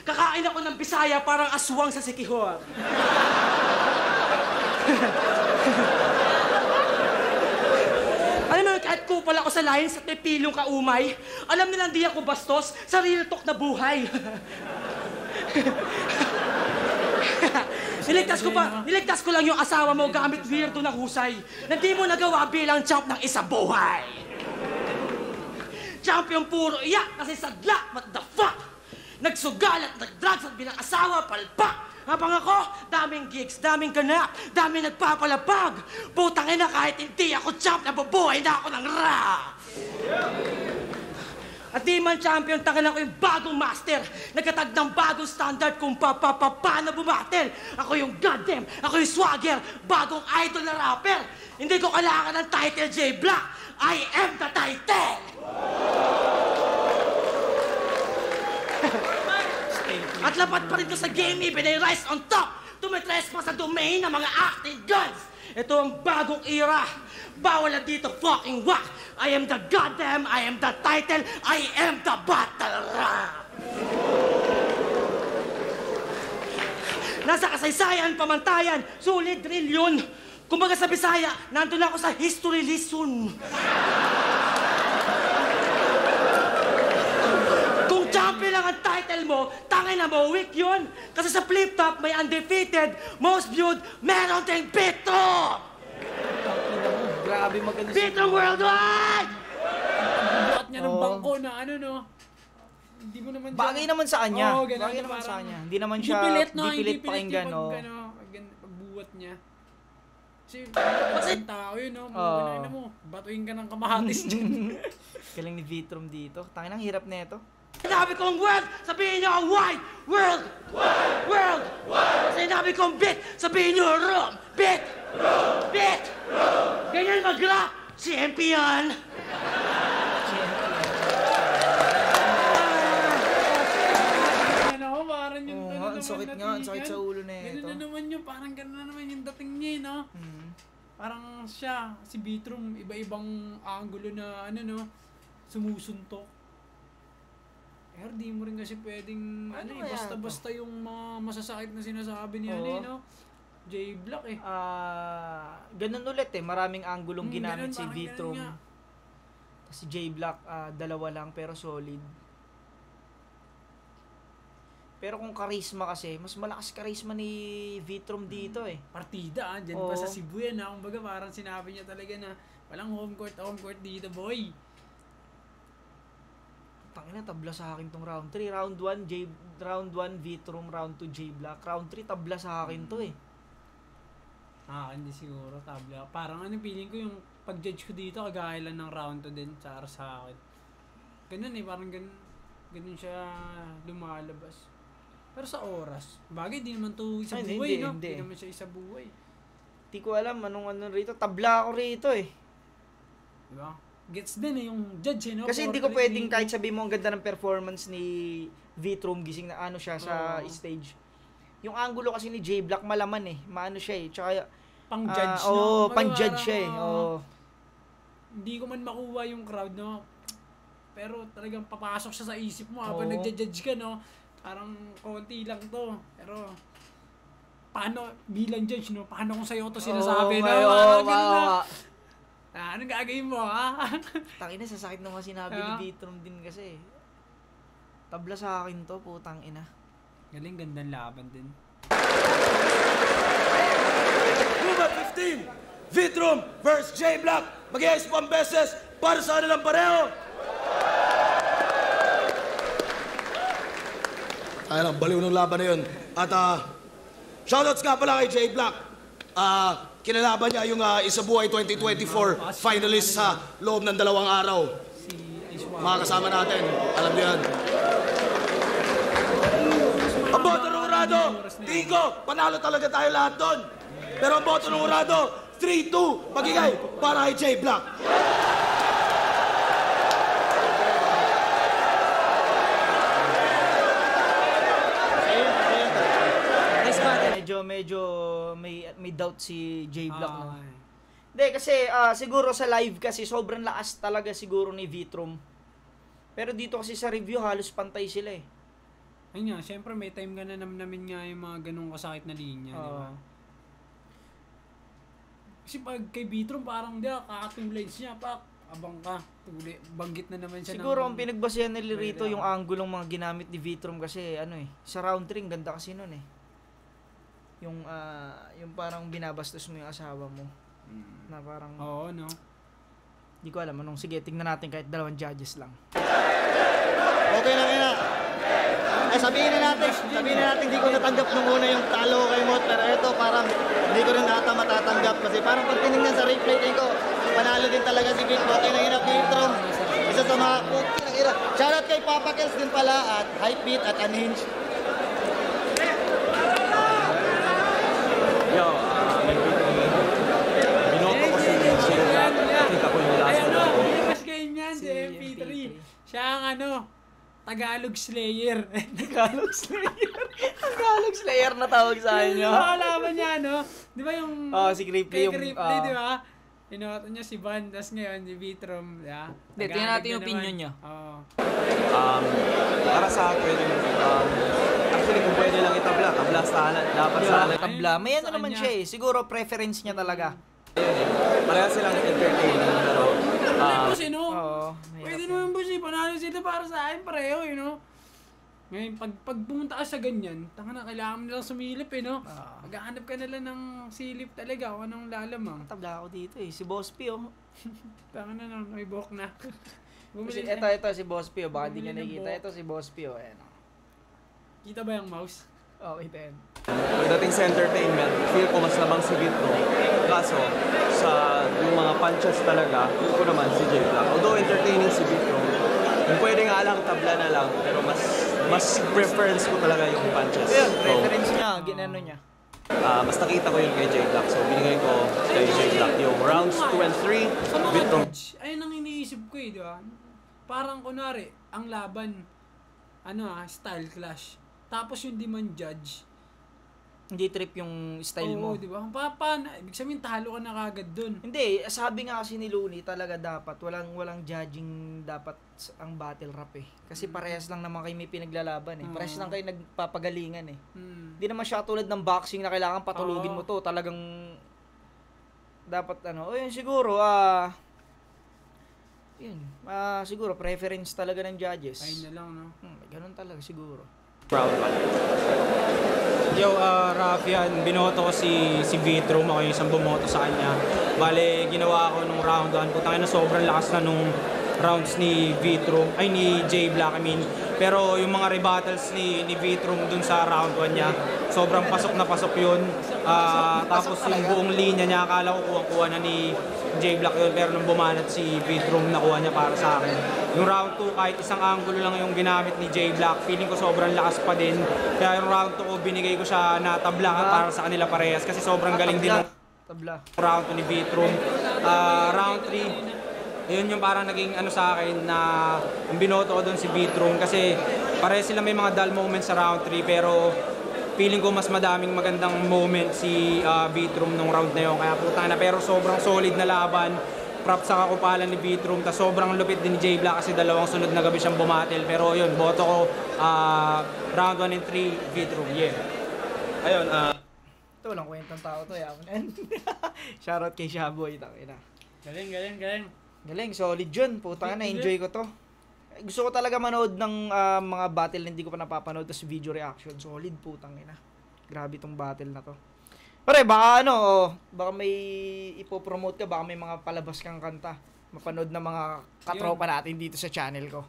Kakain ako ng Bisaya parang aswang sa Sikihor. Alam mo, kahit kupal ako sa lahin sa pipilong kaumay, alam nilang di ako bastos sa real talk na buhay. Niligtas ko lang yung asawa mo gamit weirdo na husay na di mo nagawa bilang champ ng isang buhay. Champion puro iyak kasi sadla, what the fuck? Nagsugal at nagdrugs at bilang asawa, palpak. Habang ako, daming gigs, daming ganap, daming nagpapalapag. Putang ina, kahit hindi ako champ, nabubuhay na ako ng rap. At di man champion, tangan ako yung bagong master. Nagkatag ng bagong standard kung paano bumatel. Ako yung goddamn, ako yung swagger, bagong idol na rapper. Hindi ko kailangan ng title J Black. I am the title! At lapat pa rin ko sa game, even I rise on top. Tumitres pa sa domain ng mga acting guns. Ito ang bagong era. Bawal na dito fucking whack. I am the goddamn, I am the title, I am the battle rap. Nasa kasaysayan, pamantayan, sulit drill yun. Kumbaga sa Bisaya, nandun ako sa history lesson. Kung champion lang ang title mo, tangin na mo, weak yun. Kasi sa flip-top, may undefeated, most viewed, meron ding Bitro! Grabe maganda siya. Bitro worldwide! Buhat niya ng bangko na ano, no? Hindi mo naman Bagay naman sa kanya. Oo, ganun, Bagay naman parang- sa kanya. Hindi naman siya Hindi pilit pakinggan, no? Pagbuhat niya. Kasi ang tao yun, no? Ano mo, batuin ka ng kamahatis dyan. Galing ni Vitrom dito. Tangin ang hirap na ito. Sinabi kong world, sabihin niyo ang wide world! World! Sinabi kong bit, sabihin niyo rum! Bit! Bit! Ganyan mag-rap! Champion! Ano, parang yung Oo ano nga, ang naman sakit nga. Ang sakit sa ulo na ito. Ganun na naman yun, parang ganun na naman yung dating niya, no? Parang siya, si Bitrom, iba-ibang angulo na, ano, no? Sumusuntok. Pero di mo rin kasi pwedeng, kaya basta-basta yung mga masasakit na sinasabi niya, Oo. no? J Black, eh. Ganun ulit eh. Maraming anggulong ginamit Ganun, si parang Vitrom. ganun nga. Si J Black, dalawa lang pero solid. Pero kung charisma kasi, mas malakas charisma ni Vitrom dito eh. Partida, dyan pa sa Cebu yan, ha? Kumbaga parang sinabi niya talaga na walang home court dito, boy. Tangina, tabla sa akin tong round 3. Round 1 Vitrom, round 2 J Black. Round 3 tabla sa akin to eh. Hindi siguro, tabla. Parang feeling ko yung pag-judge ko dito, kagaya lang ng round 2 din, sa akin. Ganun eh, parang ganun siya lumalabas. Pero sa oras, bagay, di naman to isa buhay, no? Hindi naman siya isa buhay. Di ko alam anong rito. Tabla ako rito eh. Diba? Gets din eh, yung judge, no? Kasi hindi ko pwedeng kahit sabi mo ang ganda ng performance ni Vitrom, gising na ano siya sa stage. Yung angulo kasi ni J Black malaman eh. Maano siya eh. Tsaka pang-judge, no? Oo, pang-judge siya eh. Oo. Hindi ko man makuha yung crowd, no? Pero talagang papasok siya sa isip mo habang nagja-judge ka, no? Parang konti lang to. Pero paano bilang judge, no? Paano kung sa'yo to sinasabi, no? Anong gagawin mo, ha? Tangina, sasakit naman sinabi ni Vitrom din kasi. Tabla sa akin to, putang ina. Galing, gandang laban din. Number 15, Vitrom vs. J Black. Mag-iayos po ang beses para sa kanilang pareho. Ay lang, baliw ng laban na yun. At shoutouts nga pala kay J Black. Kinalaban niya yung Isabuhay 2024 finalist sa loob ng 2 araw. Mga kasama natin, alam niyo yan. Ang boto ng Urado, tingin ko, panalo talaga tayo lahat doon. Pero ang boto ng Urado, 3-2, magigay para kay J Black. Medyo may doubt si J Black no. Hindi, kasi siguro sa live kasi sobrang lakas talaga siguro ni Vitrum. Pero dito kasi sa review, halos pantay sila eh. Ayun nga, syempre may time ka na namin nga yung mga ganung kasakit na linya, di ba? Kasi pag kay Vitrum, parang di kakatong lines niya, abang ka, banggit na naman siya. Siguro ang pinagbasihan nila rito yung anggulong mga ginamit ni Vitrum kasi ano eh, sa round 3, ganda kasi nun eh. Yung parang binabastos mo yung asawa mo. Na parang... Oo, no? Hindi ko alam anong, sige, tingnan natin kahit 2 judges lang. Okay lang yun. Sabihin na natin hindi ko natanggap nung una yung talo kay Mot, pero ito parang hindi ko rin ata matatanggap kasi parang pag tinignan sa replay ko, panalo din talaga si Vic. Okay na hirap Vitrum. Isa sa mga okay na hirap. Shoutout kay Papa Kels din pala at Hypebeat at Unhinged. Yo, binoto ko si J-Black. Kita ko yung last Ay, na. mas game yan si MP3. Siya ang Tagalog Slayer. Tagalog Slayer na tawag sa akin nyo. Yung kalaban niya, no? Di ba yung... si Crippy yung... Crippy, di ba? Inoto niya si Van, tas ngayon si Vitrum, di ba? Hindi, tingnan natin yung opinion niya. Oo. Para sa akin, actually kung pwede lang itabla, tabla sana. Dapat sana. Tabla. May ano naman siya eh. Siguro preference niya talaga. Pareha silang entertaining, pero... Boss, pwede naman boss eh. Panalo sila para sa akin, pareho eh, no? Ngayon, pag pumunta ka sa ganyan, tanga na, kailangan mo nilang sumilip eh, no? Maghahanap ka nila ng silip talaga, kung anong lalamang. Tabla ako dito eh. Si Boss P oh. Tanga na, may buhok na. Ito si Boss P oh. Baka di nyo nakikita. Ito si Boss P oh. Ayan oh. Kita ba yung mouse? Okay, then. Pagdating sa entertainment, feel ko mas labang si Vito. Kaso, sa yung mga punches talaga, feel ko naman si J-Black. Although entertaining si Vito, kung pwede nga lang, tabla na lang. Pero mas preference ko talaga yung punches. Ayun, preference niya, ginano niya. Mas nakita ko yun kay J-Black. So, binigay ko kay J-Black yung rounds 2 and 3. Sa mga Vito. judge, ayun ang iniisip ko eh, di ba? Parang kunwari, ang laban, style clash. Tapos yung demand judge. Hindi trip yung style mo. Oo, di ba? Paano? Ibig sabihin, talo ka na kagad dun. Hindi, sabi nga kasi ni Looney talaga dapat, walang judging dapat ang battle rap eh. Kasi parehas lang naman kayo may pinaglalaban eh. Parehas lang kayo nagpapagalingan eh. Hindi naman siya tulad ng boxing na kailangan patulugin mo to. Talagang dapat yun siguro, siguro preference talaga ng judges. Ayun na lang, no? Ganun talaga siguro. Proud pa. Yo, Rafian, binoto ko si Vitrum. Ako yung isang bumoto sa kanya. Bale, ginawa ko nung round 1. Putangin na sobrang lakas na nung rounds ni Vitrum. Ay, ni J-Black, I mean. Pero yung mga rebuttals ni Vitrum dun sa round 1 niya, sobrang pasok na pasok yun. Tapos yung buong linya niya, akala ko kuha na ni J-Black yun. Pero nung bumanat si Vitrum, nakuha niya para sa akin. Yung round 2, kahit isang angulo lang yung ginamit ni J-Black, feeling ko sobrang lakas pa din. Kaya yung round 2 ko, binigay ko siya na tabla para sa kanila parehas. Kasi sobrang galing din ng round 2 ni Vitrum. Round 3, yun yung parang naging sa akin na yung binoto ko doon si Vitrum. Kasi parehas sila may mga dull moments sa round 3, pero feeling ko mas madaming magandang moment si Vitrum nung round na yun. Kaya putang na, pero sobrang solid na laban. Props sa kakupalan ni Vitrum. Tas sobrang lupit din ni J-Black kasi dalawang sunod na gabi siyang bumatil. Pero yun, boto ko round 1 and 3, Vitrum. Yeah. Ayun, Ito lang kwentang tao to. Yaman. Shoutout kay Shaboy. Takina. Galing, solid yun. Putang na, enjoy ko to. Gusto ko talaga manood ng mga battle na hindi ko pa napapanood. Tas video reaction. Solid, putang ina. Grabe tong battle na to. Pare, baka baka may ipopromote ka, baka may mga palabas kang kanta. Mapanood na mga katropa natin dito sa channel ko.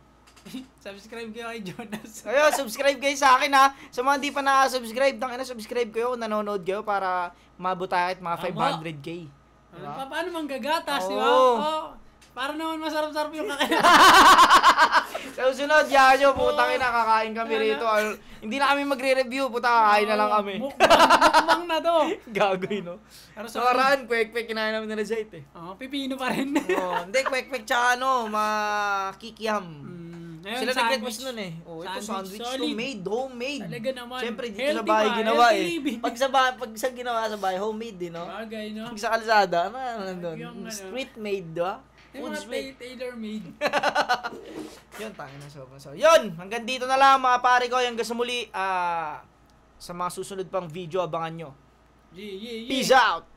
Subscribe kayo kay Jonas. Ayun, subscribe kayo sa akin ha. Sa mga hindi pa na-subscribe, subscribe kayo, nanonood kayo para mabot tayo at mga 500k. Diba? Paano manggagatas, di ba? Para naman masarap-sarap yung kakain. Sa susunod, yan nyo, putang ina, kakain kami rito. Hindi na kami magre-review, puta, kakain na lang kami. Mukbang na to. Gagawin, no? So, karaan, kwek-kwek, kinain namin na Zayt eh. Pipino pa rin. Hindi, kwek-kwek, tsaka makikiam. Ngayon, Sila sandwich. nag-request nun eh. Oh, ito Sandwich, sandwich to solid. made, homemade. Talaga naman. Siyempre, dito Healthy sa bahay ba? ginawa Healthy eh. living. Pag sa ginawa sa bahay, homemade din, no? Bagay, no? Pag sa kalsada, ano nandun? Yung ano. Street made, di ba? Yung Food mga street. tailor-made. Yun, tangin na sobrang. So, yun, hanggang dito na lang mga pare ko. Hanggang sa muli, sa mga susunod pang video, abangan nyo. Yeah. Peace out!